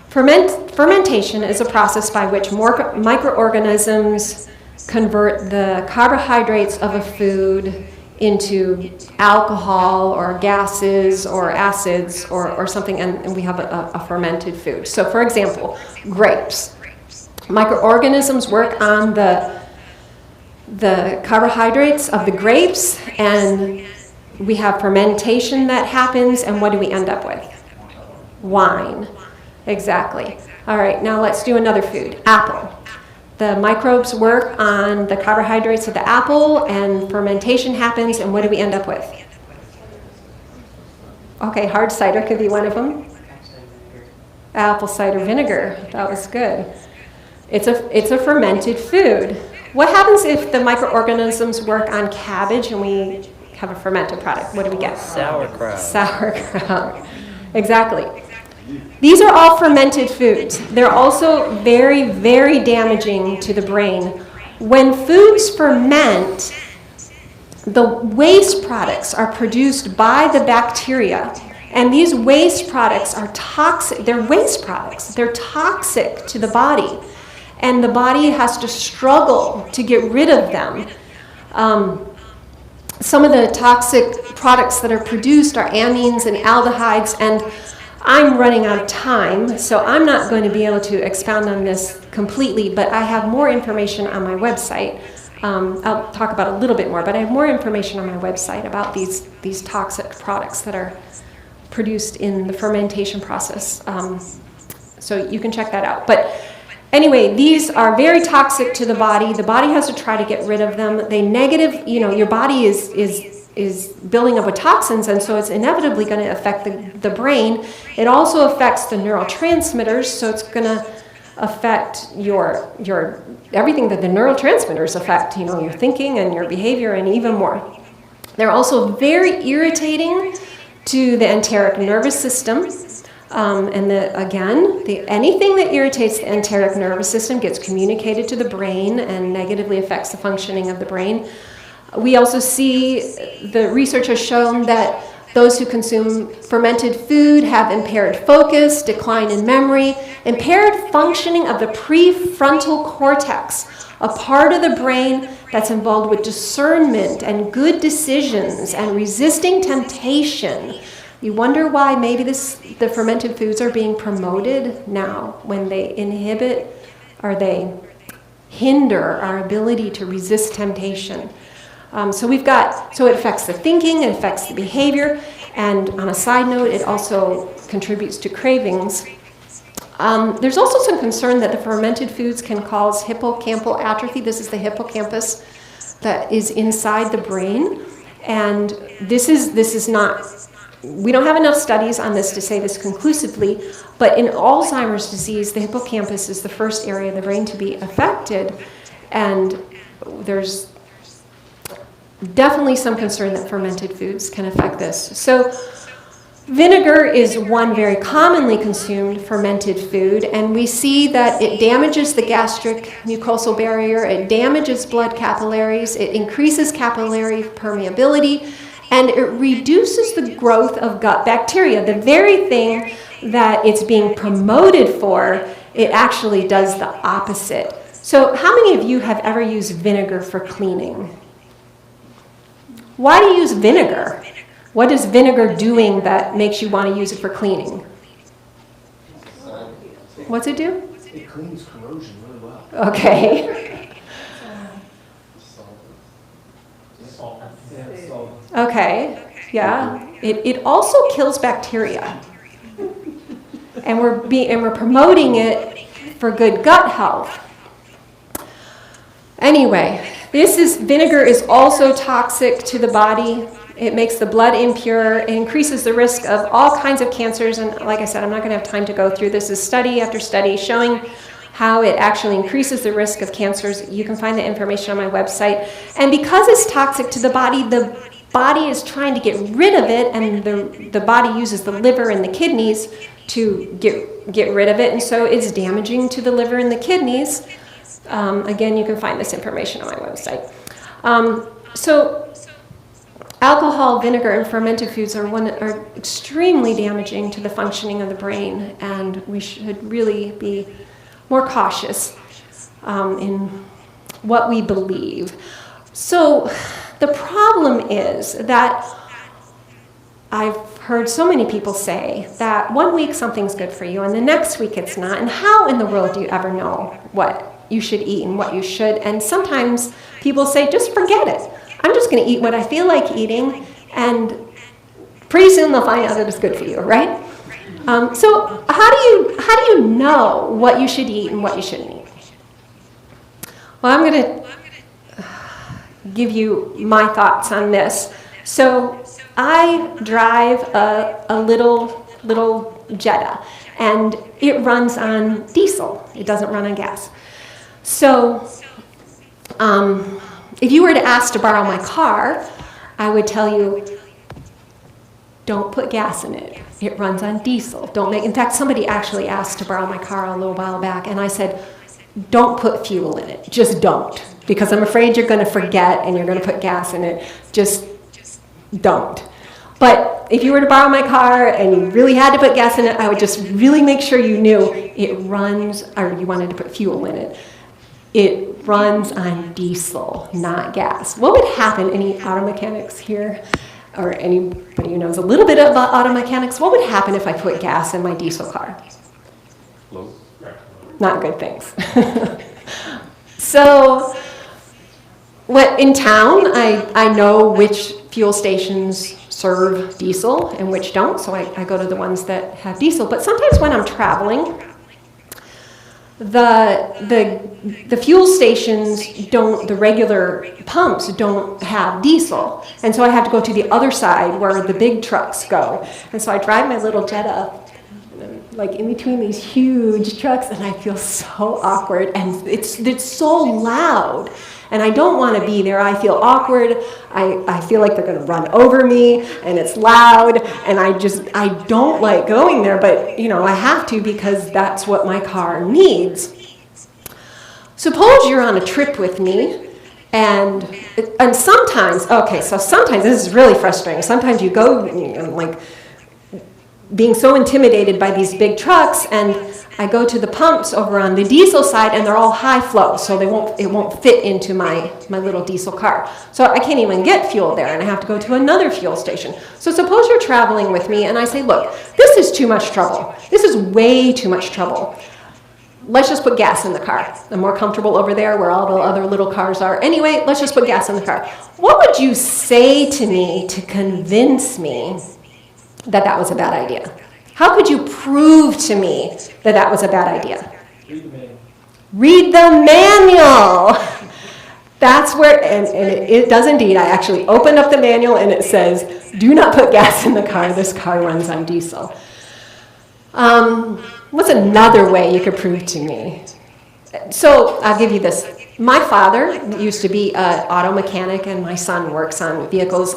fermentation is a process by which microorganisms convert the carbohydrates of a food into alcohol or gases or acids or something, and we have a fermented food. So for example, grapes. Microorganisms work on the carbohydrates of the grapes, and we have fermentation that happens, and what do we end up with? Wine. Exactly. All right, now let's do another food, apple. The microbes work on the carbohydrates of the apple, and fermentation happens, and what do we end up with? Okay, hard cider could be one of them. Apple cider vinegar, that was good. It's a fermented food. What happens if the microorganisms work on cabbage and we have a fermented product? What do we get? Sauerkraut. Sauerkraut. Exactly. These are all fermented foods. They're also very, very damaging to the brain. When foods ferment, the waste products are produced by the bacteria, and these waste products are toxic. They're waste products. They're toxic to the body, and the body has to struggle to get rid of them. Some of the toxic products that are produced are amines and aldehydes, and I'm running out of time, so I'm not going to be able to expound on this completely, but I have more information on my website. I'll talk about a little bit more, but I have more information on my website about these toxic products that are produced in the fermentation process. So you can check that out. But anyway, these are very toxic to the body. The body has to try to get rid of them. Your body is building up with toxins, and so it's inevitably going to affect the brain. It also affects the neurotransmitters, so it's going to affect your everything that the neurotransmitters affect, your thinking and your behavior and even more. They're also very irritating to the enteric nervous system. Anything that irritates the enteric nervous system gets communicated to the brain and negatively affects the functioning of the brain. We also see the research has shown that those who consume fermented food have impaired focus, decline in memory, impaired functioning of the prefrontal cortex, a part of the brain that's involved with discernment and good decisions and resisting temptation. You wonder why maybe the fermented foods are being promoted now when they inhibit or they hinder our ability to resist temptation. So it affects the thinking, it affects the behavior, and on a side note, it also contributes to cravings. There's also some concern that the fermented foods can cause hippocampal atrophy. This is the hippocampus that is inside the brain, and this is not, we don't have enough studies on this to say this conclusively, but in Alzheimer's disease, the hippocampus is the first area of the brain to be affected, and there's definitely some concern that fermented foods can affect this. So vinegar is one very commonly consumed fermented food, and we see that it damages the gastric mucosal barrier, it damages blood capillaries, it increases capillary permeability, and it reduces the growth of gut bacteria. The very thing that it's being promoted for, it actually does the opposite. So how many of you have ever used vinegar for cleaning? Why do you use vinegar? What is vinegar doing that makes you want to use it for cleaning? What's it do? It cleans corrosion really well. Okay. Okay. Yeah. It also kills bacteria. And we're promoting it for good gut health. Anyway, vinegar is also toxic to the body. It makes the blood impure. It increases the risk of all kinds of cancers. And like I said, I'm not going to have time to go through this. Is study after study showing how it actually increases the risk of cancers. You can find the information on my website. And because it's toxic to the body is trying to get rid of it, and the body uses the liver and the kidneys to get rid of it. And so it's damaging to the liver and the kidneys. Again, you can find this information on my website. So alcohol, vinegar, and fermented foods are extremely damaging to the functioning of the brain, and we should really be more cautious in what we believe. So the problem is that I've heard so many people say that one week something's good for you and the next week it's not, and how in the world do you ever know what you should eat and what you should? And sometimes people say, just forget it. I'm just going to eat what I feel like eating, and pretty soon they'll find out that it's good for you, right? So how do you know what you should eat and what you shouldn't eat? Well, I'm going to give you my thoughts on this. So I drive a little Jetta, and it runs on diesel. It doesn't run on gas. So if you were to ask to borrow my car, I would tell you, don't put gas in it. It runs on diesel. In fact, somebody actually asked to borrow my car a little while back, and I said, don't put fuel in it. Just don't. Because I'm afraid you're going to forget and you're going to put gas in it. Just don't. But if you were to borrow my car and you really had to put gas in it, I would just really make sure you knew it runs, or you wanted to put fuel in it. It runs on diesel, not gas. What would happen, any auto mechanics here, or anybody who knows a little bit about auto mechanics, what would happen if I put gas in my diesel car? Not good things. So, in town, I know which fuel stations serve diesel and which don't, so I go to the ones that have diesel. But sometimes when I'm traveling, the fuel stations the regular pumps don't have diesel. And so I have to go to the other side where the big trucks go. And so I drive my little Jetta like in between these huge trucks, and I feel so awkward, and it's so loud, and I don't want to be there. I feel awkward. I feel like they're going to run over me, and it's loud, and I don't like going there, but I have to because that's what my car needs. Suppose you're on a trip with me, And sometimes, okay, so sometimes this is really frustrating. Sometimes you go, like, being so intimidated by these big trucks, and I go to the pumps over on the diesel side, and they're all high flow, so it won't fit into my little diesel car. So I can't even get fuel there, and I have to go to another fuel station. So suppose you're traveling with me, and I say, look, this is too much trouble. This is way too much trouble. Let's just put gas in the car. I'm more comfortable over there where all the other little cars are. Anyway, let's just put gas in the car. What would you say to me to convince me that that was a bad idea? How could you prove to me that that was a bad idea? Read the manual. That's where, and it does indeed. I actually opened up the manual and it says, do not put gas in the car. This car runs on diesel. What's another way you could prove to me? So I'll give you this. My father used to be an auto mechanic, and my son works on vehicles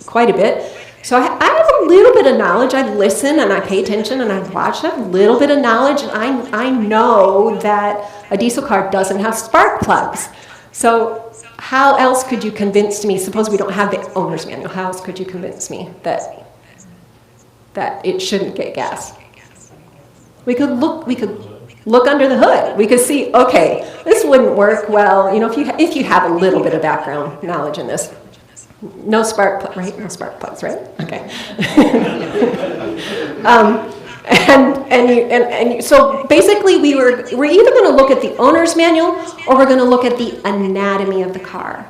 quite a bit. So I have a little bit of knowledge. I listen and I pay attention and I watch. I have a little bit of knowledge. And I know that a diesel car doesn't have spark plugs. So how else could you convince me? Suppose we don't have the owner's manual. How else could you convince me that it shouldn't get gas? We could look under the hood. We could see, okay, this wouldn't work well. If you have a little bit of background knowledge in this. No spark plug, right? No spark plugs, right? Okay. So basically, we're either going to look at the owner's manual or we're going to look at the anatomy of the car.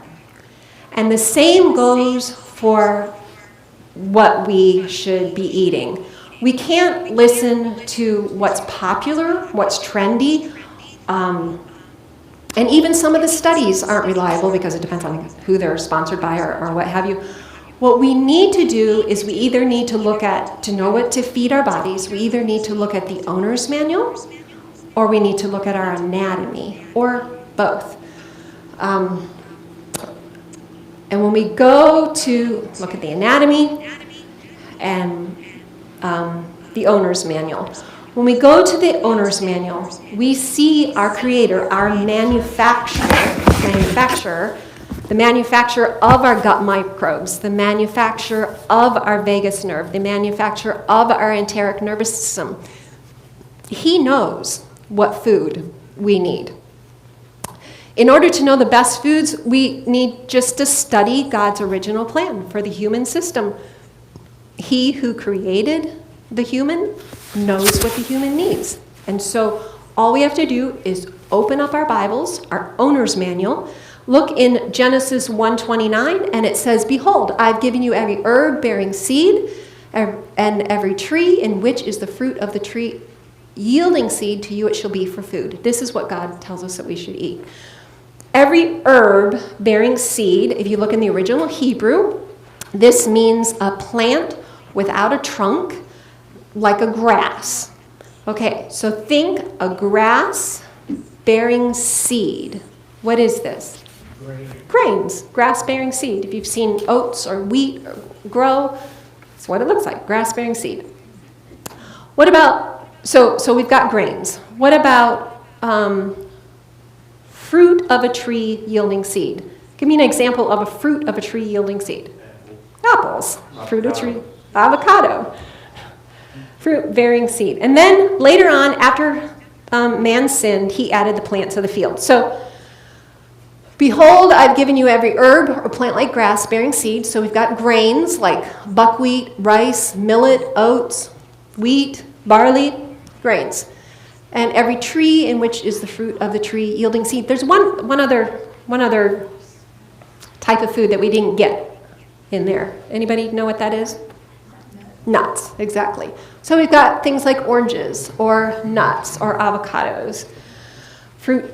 And the same goes for what we should be eating. We can't listen to what's popular, what's trendy, and even some of the studies aren't reliable because it depends on who they're sponsored by or what have you. What we need to do is we either need to look at, to know what to feed our bodies, we either need to look at the owner's manual or we need to look at our anatomy, or both. And when we go to look at the anatomy and the owner's manual, when we go to the owner's manual, we see our creator, our manufacturer, the manufacturer of our gut microbes, the manufacturer of our vagus nerve, the manufacturer of our enteric nervous system. He knows what food we need. In order to know the best foods, we need just to study God's original plan for the human system. He who created the human knows what the human needs. And so all we have to do is open up our Bibles, our owner's manual, look in Genesis 1:29, and it says, behold, I've given you every herb bearing seed, and every tree in which is the fruit of the tree yielding seed, to you it shall be for food. This is what God tells us that we should eat. Every herb bearing seed, if you look in the original Hebrew, this means a plant without a trunk, like a grass. Okay, so think a grass bearing seed. What is this? Grains, grass bearing seed. If you've seen oats or wheat grow, that's what it looks like, grass bearing seed. What about, so we've got grains. What about fruit of a tree yielding seed? Give me an example of a fruit of a tree yielding seed. Apples, fruit of tree, avocado. Fruit bearing seed. And then later on, after man sinned, he added the plants of the field. So, behold, I've given you every herb or plant like grass bearing seed. So we've got grains like buckwheat, rice, millet, oats, wheat, barley, grains. And every tree in which is the fruit of the tree yielding seed. There's one other type of food that we didn't get in there. Anybody know what that is? Nuts, exactly. So we've got things like oranges or nuts or avocados, fruit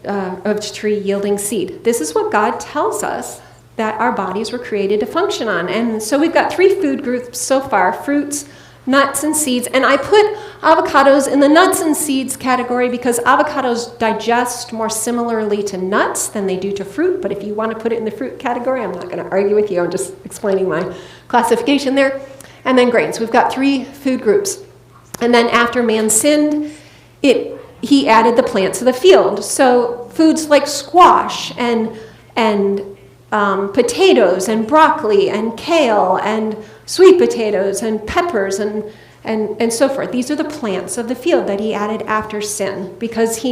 of tree yielding seed. This is what God tells us that our bodies were created to function on. And so we've got 3 food groups so far: fruits, nuts, and seeds. And I put avocados in the nuts and seeds category because avocados digest more similarly to nuts than they do to fruit. But if you want to put it in the fruit category, I'm not going to argue with you. I'm just explaining my classification there. And then grains. We've got 3 food groups. And then after man sinned, he added the plants of the field. So foods like squash and and potatoes and broccoli and kale and sweet potatoes and peppers and so forth. These are the plants of the field that he added after sin, because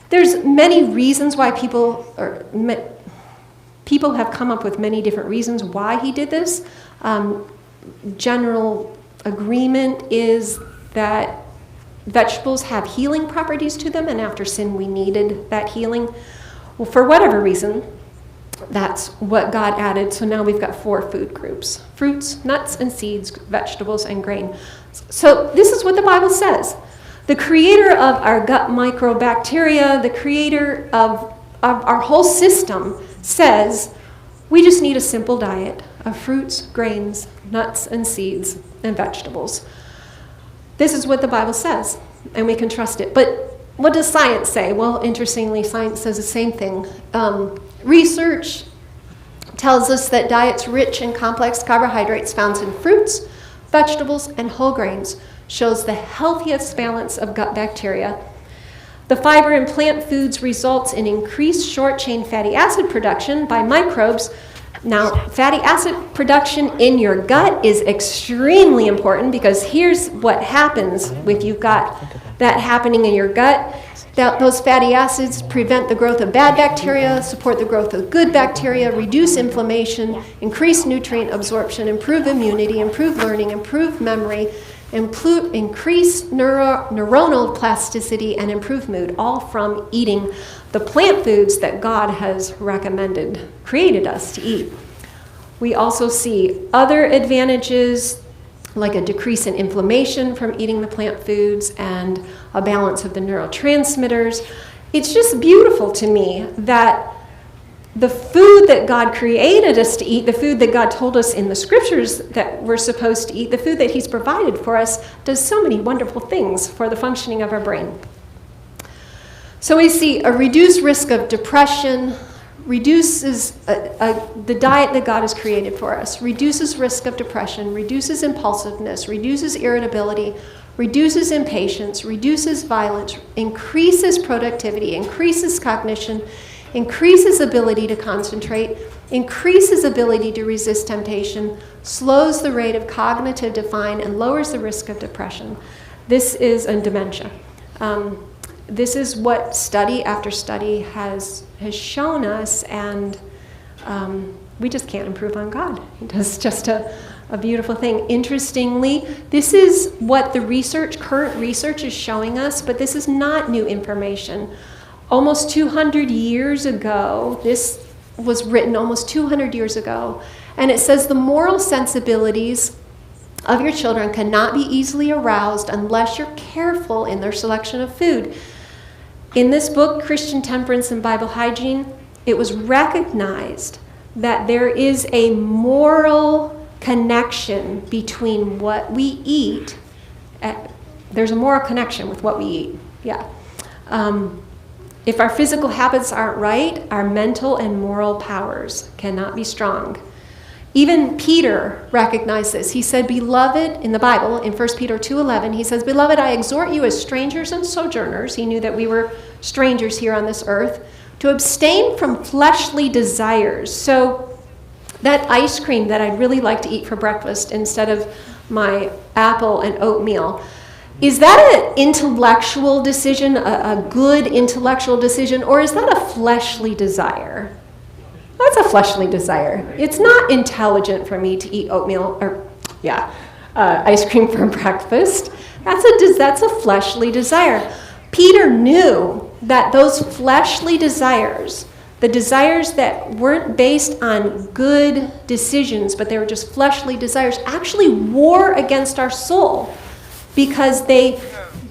there's many reasons why people have come up with many different reasons why he did this. General agreement is that vegetables have healing properties to them, and after sin we needed that healing. Well, for whatever reason, that's what God added. So now we've got 4 food groups: fruits, nuts and seeds, vegetables, and grain. So this is what the Bible says. The creator of our gut microbacteria, the creator of our whole system, says we just need a simple diet of fruits, grains, nuts and seeds, and vegetables. This is what the Bible says, and we can trust it. But what does science say? Well, interestingly, science says the same thing. Research tells us that diets rich in complex carbohydrates found in fruits, vegetables, and whole grains shows the healthiest balance of gut bacteria. The fiber in plant foods results in increased short-chain fatty acid production by microbes. Now, fatty acid production in your gut is extremely important, because here's what happens if you've got that happening in your gut. Those fatty acids prevent the growth of bad bacteria, support the growth of good bacteria, reduce inflammation, increase nutrient absorption, improve immunity, improve learning, improve memory, increase neuronal plasticity, and improve mood, all from eating the plant foods that God has created us to eat. We also see other advantages, like a decrease in inflammation from eating the plant foods and a balance of the neurotransmitters. It's just beautiful to me that the food that God created us to eat, the food that God told us in the scriptures that we're supposed to eat, the food that he's provided for us, does so many wonderful things for the functioning of our brain. So we see a reduced risk of depression, reduces the diet that God has created for us, reduces risk of depression, reduces impulsiveness, reduces irritability, reduces impatience, reduces violence, increases productivity, increases cognition, increases ability to concentrate, increases ability to resist temptation, slows the rate of cognitive decline, and lowers the risk of depression. This is in dementia. This is what study after study has shown us, and we just can't improve on God. It's just a beautiful thing. Interestingly, this is what the current research is showing us, but this is not new information. Almost 200 years ago, this was written almost 200 years ago, and it says the moral sensibilities of your children cannot be easily aroused unless you're careful in their selection of food. In this book, Christian Temperance and Bible Hygiene, it was recognized that there is a moral connection between what we eat. There's a moral connection with what we eat. Yeah. If our physical habits aren't right, our mental and moral powers cannot be strong. Even Peter recognized this. He said, beloved, in the Bible, in 1 Peter 2:11, he says, beloved, I exhort you as strangers and sojourners, he knew that we were strangers here on this earth, to abstain from fleshly desires. So that ice cream that I'd really like to eat for breakfast instead of my apple and oatmeal, is that an intellectual decision, a good intellectual decision, or is that a fleshly desire? That's a fleshly desire. It's not intelligent for me to eat oatmeal, ice cream for breakfast. That's a fleshly desire. Peter knew that those fleshly desires, the desires that weren't based on good decisions, but they were just fleshly desires, actually war against our soul, because they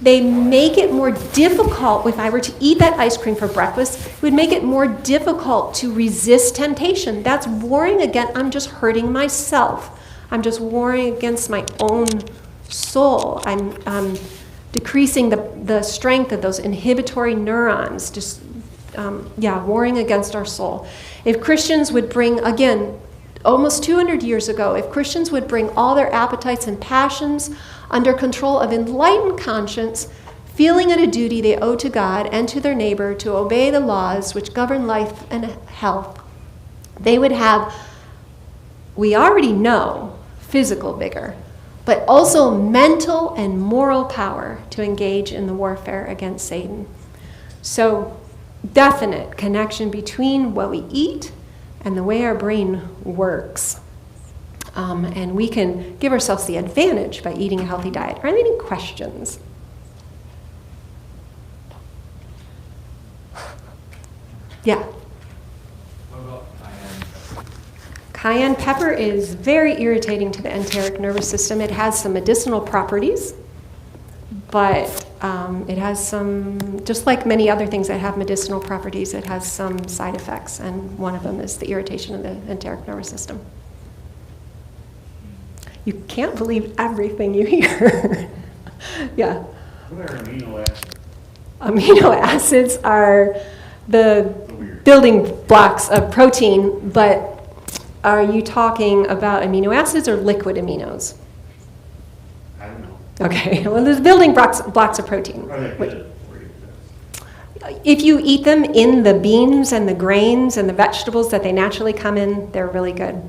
make it more difficult. If I were to eat that ice cream for breakfast, it would make it more difficult to resist temptation. That's warring against, I'm just hurting myself. I'm just warring against my own soul. I'm decreasing the strength of those inhibitory neurons, warring against our soul. If Christians would bring, again, almost 200 years ago, if Christians would bring all their appetites and passions under control of enlightened conscience, feeling it a duty they owe to God and to their neighbor to obey the laws which govern life and health, they would have, we already know, physical vigor, but also mental and moral power to engage in the warfare against Satan. So, definite connection between what we eat and the way our brain works. And we can give ourselves the advantage by eating a healthy diet. Are there any questions? Yeah. What about cayenne? Cayenne pepper is very irritating to the enteric nervous system. It has some medicinal properties, but it has some, just like many other things that have medicinal properties, it has some side effects, and one of them is the irritation of the enteric nervous system. You can't believe everything you hear. Yeah. What are amino acids? Amino acids are the building blocks of protein, but are you talking about amino acids or liquid aminos? I don't know. Okay, well, there's building blocks of protein. Are they good for you? If you eat them in the beans and the grains and the vegetables that they naturally come in, they're really good.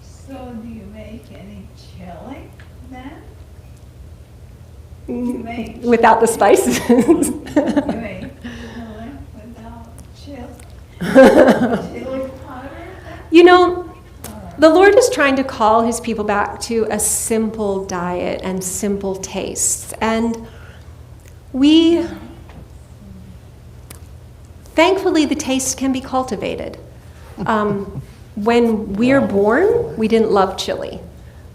So do you make any chili then? Without the spices. You make chili without chili powder? You know, the Lord is trying to call his people back to a simple diet and simple tastes. And thankfully, the taste can be cultivated. When we're born, we didn't love chili.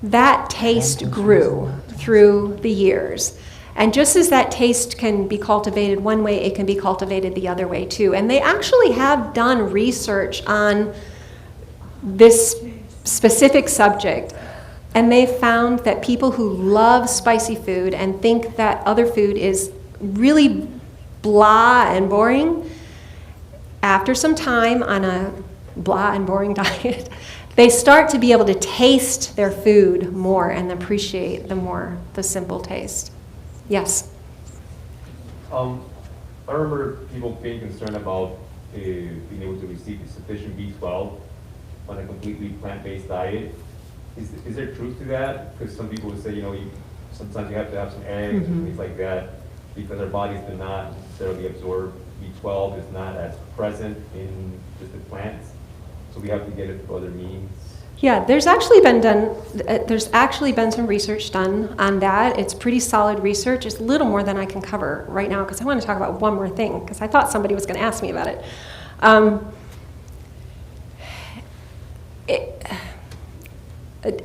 That taste grew through the years. And just as that taste can be cultivated one way, it can be cultivated the other way too. And they actually have done research on this specific subject, and they found that people who love spicy food and think that other food is really blah and boring, after some time on a blah and boring diet, they start to be able to taste their food more and appreciate the simple taste. Yes? I remember people being concerned about being able to receive sufficient B12 on a completely plant-based diet. Is there truth to that? Because some people would say, sometimes you have to have some eggs and things like that, because our bodies do not necessarily absorb B12, is not as present in just the plants, so we have to get it through other means. Yeah, there's actually been some research done on that. It's pretty solid research. It's a little more than I can cover right now because I want to talk about one more thing because I thought somebody was going to ask me about it.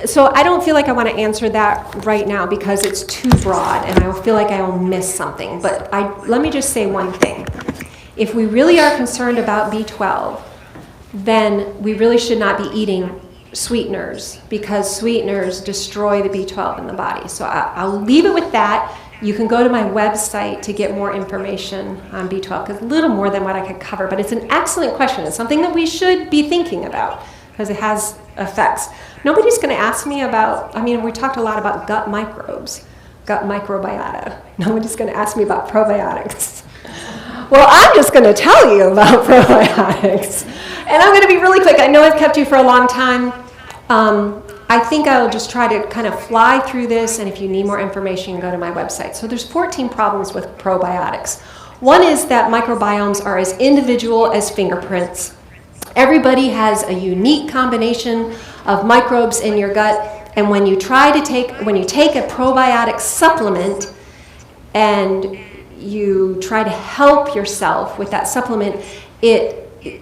So I don't feel like I want to answer that right now because it's too broad and I feel like I will miss something. But let me just say one thing. If we really are concerned about B12, then we really should not be eating sweeteners because sweeteners destroy the B12 in the body. So I'll leave it with that. You can go to my website to get more information on B12 because a little more than what I could cover. But it's an excellent question. It's something that we should be thinking about because it has effects. Nobody's going to ask me about, we talked a lot about gut microbes, gut microbiota. Nobody's going to ask me about probiotics. Well, I'm just going to tell you about probiotics. And I'm going to be really quick. I know I've kept you for a long time. I think I'll just try to kind of fly through this, and if you need more information, go to my website. So there's 14 problems with probiotics. One is that microbiomes are as individual as fingerprints. Everybody has a unique combination of microbes in your gut, and when you take a probiotic supplement and you try to help yourself with that supplement, it's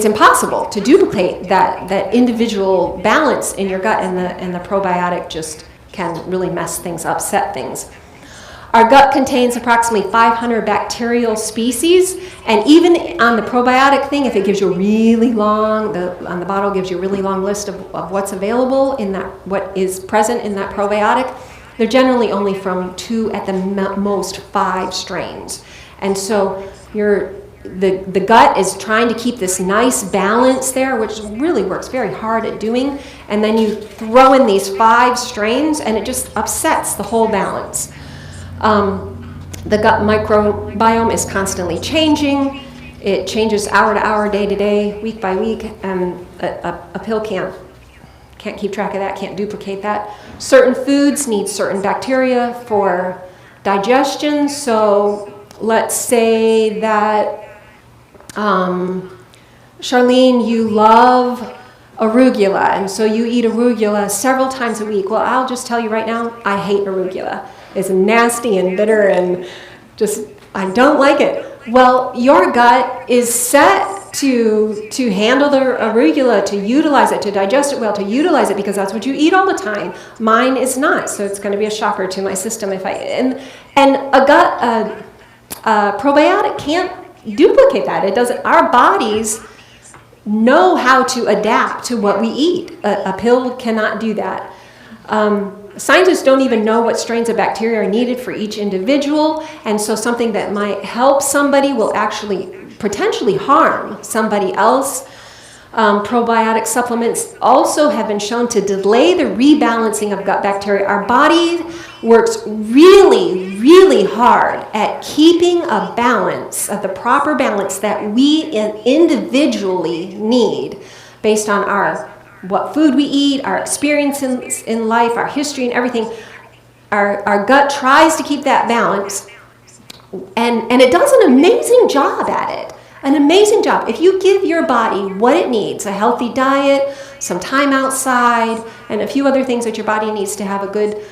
impossible to duplicate that individual balance in your gut, and the probiotic just can really mess things up, upset things. Our gut contains approximately 500 bacterial species, and even on the probiotic thing, if it gives you a really long, on the bottle gives you a really long list of what's available in that, what is present in that probiotic, they're generally only from 2 at the most 5 strains. And so the gut is trying to keep this nice balance there, which really works very hard at doing, and then you throw in these 5 strains and it just upsets the whole balance. The gut microbiome is constantly changing. It changes hour to hour, day to day, week by week, and a pill can't keep track of that, can't duplicate that. Certain foods need certain bacteria for digestion. So let's say that, Charlene, you love arugula, and so you eat arugula several times a week. Well, I'll just tell you right now, I hate arugula. It's nasty and bitter and just, I don't like it. Well, your gut is set to handle the arugula, to utilize it, to digest it well, to utilize it, because that's what you eat all the time. Mine is not, so it's going to be a shocker to my system if and a gut probiotic can't duplicate that. It doesn't. Our bodies know how to adapt to what we eat. A pill cannot do that. Scientists don't even know what strains of bacteria are needed for each individual, and so something that might help somebody will actually potentially harm somebody else. Probiotic supplements also have been shown to delay the rebalancing of gut bacteria. Our body works really, really hard at keeping a balance, of the proper balance that we individually need based on what food we eat, our experiences in life, our history and everything. Our gut tries to keep that balance, and it does an amazing job at it. An amazing job. If you give your body what it needs, a healthy diet, some time outside, and a few other things that your body needs to have a good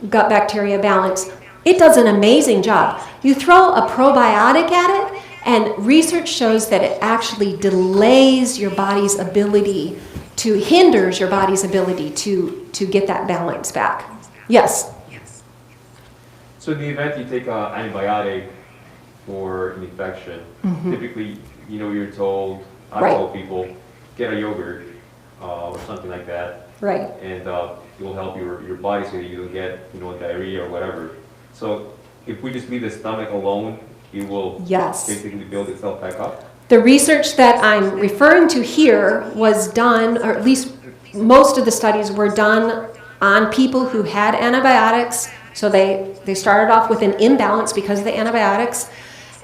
gut bacteria balance, it does an amazing job. You throw a probiotic at it, and research shows that it actually delays your body's ability hinders your body's ability to get that balance back. Yes? So in the event you take an antibiotic for an infection, typically, you're told, I told people, get a yogurt or something like that. Right. And it will help your body so that you don't get, diarrhea or whatever. So if we just leave the stomach alone, it will basically build itself back up? The research that I'm referring to here was done, or at least most of the studies were done on people who had antibiotics. So they started off with an imbalance because of the antibiotics.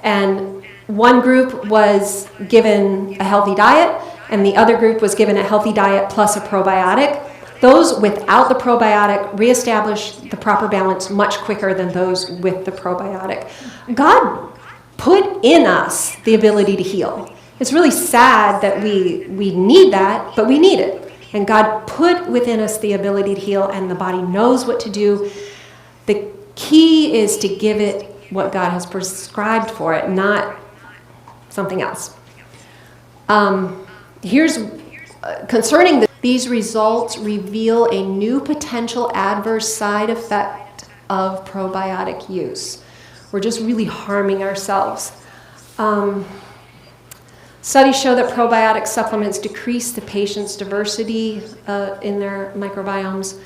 And one group was given a healthy diet, and the other group was given a healthy diet plus a probiotic. Those without the probiotic reestablished the proper balance much quicker than those with the probiotic. God put in us the ability to heal. It's really sad that we need that, but we need it. And God put within us the ability to heal, and the body knows what to do. The key is to give it what God has prescribed for it, not something else. Concerning these results reveal a new potential adverse side effect of probiotic use. We're just really harming ourselves. Studies show that probiotic supplements decrease the patient's diversity in their microbiomes.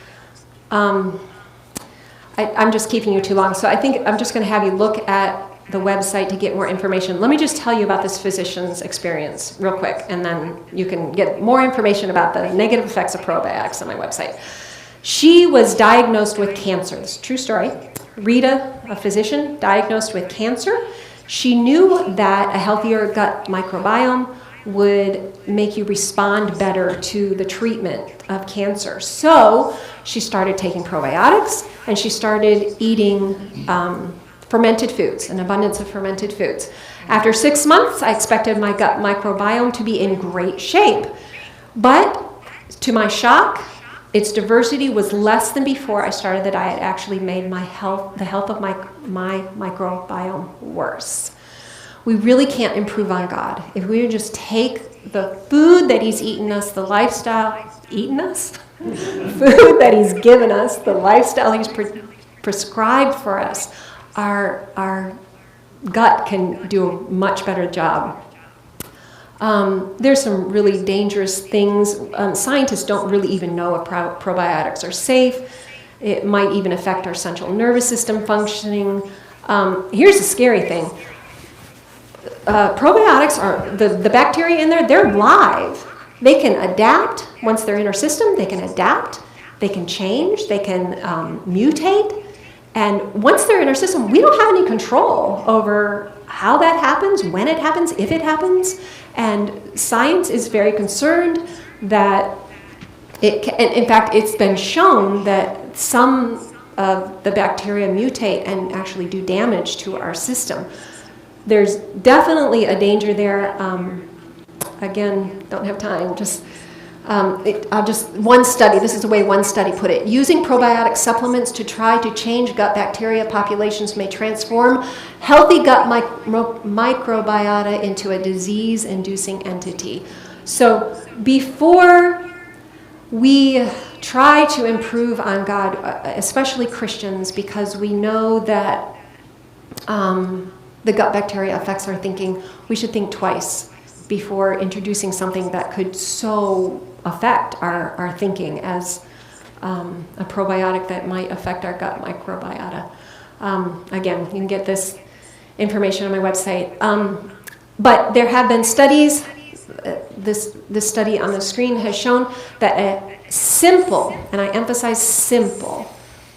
I'm just keeping you too long, so I think I'm just going to have you look at the website to get more information. Let me just tell you about this physician's experience real quick, and then you can get more information about the negative effects of probiotics on my website. She was diagnosed with cancer. This is a true story. Rita, a physician, diagnosed with cancer. She knew that a healthier gut microbiome would make you respond better to the treatment of cancer. So she started taking probiotics, and she started eating fermented foods, an abundance of fermented foods. After 6 months, I expected my gut microbiome to be in great shape. But to my shock, its diversity was less than before I started the diet. Actually made the health of my microbiome worse. We really can't improve on God. If we would just take the food that He's eaten us, the lifestyle, food that He's given us, the lifestyle He's prescribed for us, our gut can do a much better job. There's some really dangerous things. Scientists don't really even know if probiotics are safe. It might even affect our central nervous system functioning. Here's the scary thing. Probiotics are, the bacteria in there, they're live. They can adapt. Once they're in our system, they can adapt. They can change. They can mutate. And once they're in our system, we don't have any control over how that happens, when it happens, if it happens. And science is very concerned that and in fact, it's been shown that some of the bacteria mutate and actually do damage to our system. There's definitely a danger there. Again, don't have time. One study, this is the way one study put it. Using probiotic supplements to try to change gut bacteria populations may transform healthy gut microbiota into a disease-inducing entity. So before we try to improve on God, especially Christians, because we know that the gut bacteria affects our thinking, we should think twice before introducing something that could so affect our thinking as a probiotic that might affect our gut microbiota. Again, you can get this information on my website. But there have been studies. This study on the screen has shown that a simple, and I emphasize simple,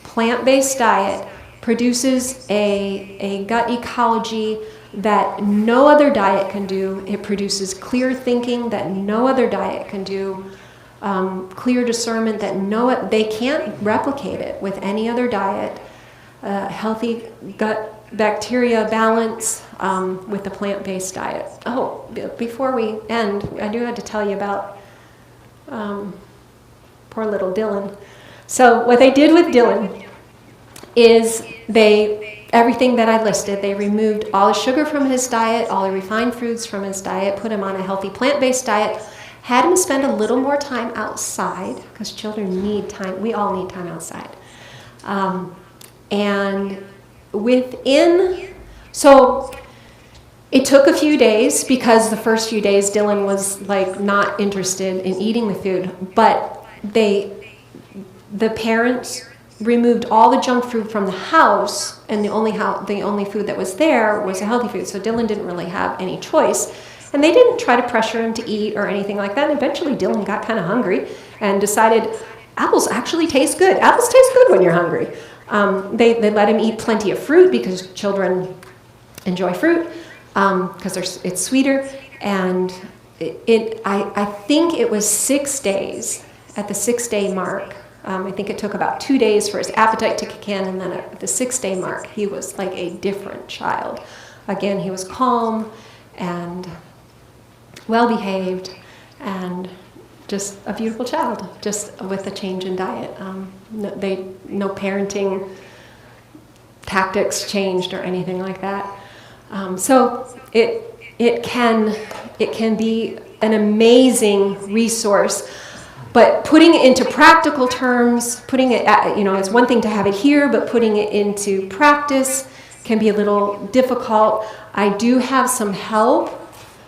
plant-based diet produces a gut ecology that no other diet can do. It produces clear thinking that no other diet can do, clear discernment that they can't replicate it with any other diet, healthy gut bacteria balance with the plant-based diet. Oh, before we end, I do have to tell you about poor little Dylan. So what they did with Dylan is everything that I listed, they removed all the sugar from his diet, all the refined foods from his diet, put him on a healthy plant-based diet, had him spend a little more time outside, because children need time, we all need time outside. And so it took a few days, because the first few days Dylan was like not interested in eating the food, but the parents removed all the junk food from the house, and the only food that was there was a healthy food. So Dylan didn't really have any choice, and they didn't try to pressure him to eat or anything like that. And eventually Dylan got kind of hungry and decided apples actually taste good. Apples taste good when you're hungry. They let him eat plenty of fruit, because children enjoy fruit because it's sweeter. And I think it was 6 days. At the 6-day mark, I think it took about 2 days for his appetite to kick in, and then at the 6-day mark, he was like a different child. Again, he was calm and well-behaved and just a beautiful child, just with a change in diet. No parenting tactics changed or anything like that. So it can be an amazing resource. But putting it into practical terms, it's one thing to have it here, but putting it into practice can be a little difficult. I do have some help.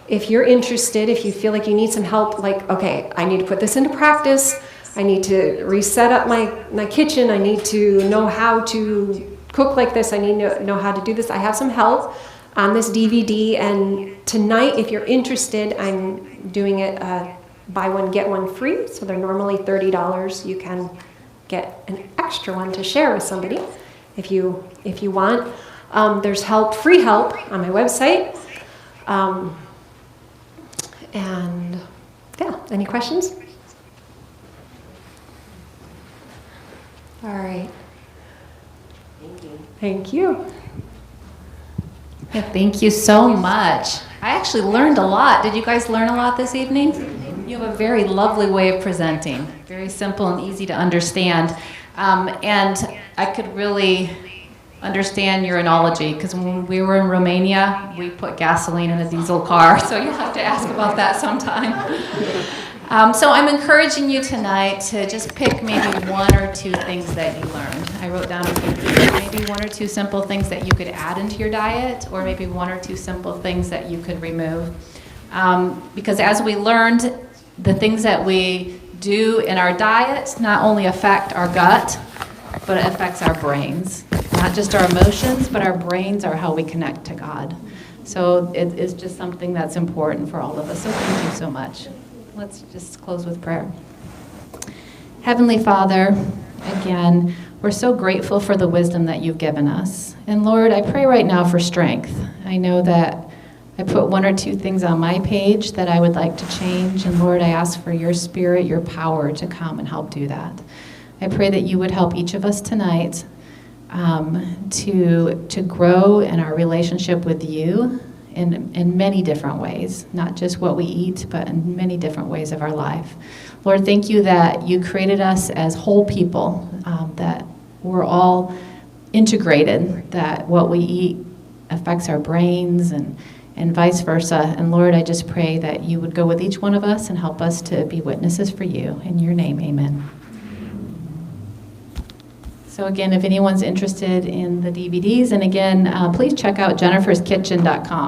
If you're interested, if you feel like you need some help, like, okay, I need to put this into practice. I need to reset up my kitchen. I need to know how to cook like this. I need to know how to do this. I have some help on this DVD. And tonight, if you're interested, I'm doing it buy one, get one free. So they're normally $30. You can get an extra one to share with somebody if you want. There's free help on my website. And yeah, any questions? All right. Thank you. Yeah, thank you so much. I actually learned a lot. Did you guys learn a lot this evening? You have a very lovely way of presenting. Very simple and easy to understand. And I could really understand your analogy, because when we were in Romania, we put gasoline in a diesel car, so you'll have to ask about that sometime. So I'm encouraging you tonight to just pick maybe one or two things that you learned. I wrote down a few things, maybe one or two simple things that you could add into your diet, or maybe one or two simple things that you could remove. Because as we learned, the things that we do in our diet not only affect our gut, but it affects our brains. Not just our emotions, but our brains are how we connect to God. So it is just something that's important for all of us. So thank you so much. Let's just close with prayer. Heavenly Father, again, We're so grateful for the wisdom that you've given us. And Lord, I pray right now for strength. I know that I put one or two things on my page that I would like to change. And Lord, I ask for your spirit, your power to come and help do that. I pray that you would help each of us tonight to grow in our relationship with you in many different ways, not just what we eat, but in many different ways of our life. Lord, thank you that you created us as whole people, that we're all integrated, that what we eat affects our brains and vice versa. And Lord, I just pray that you would go with each one of us and help us to be witnesses for you. In your name, amen. So again, if anyone's interested in the DVDs, and again, please check out jenniferskitchen.com.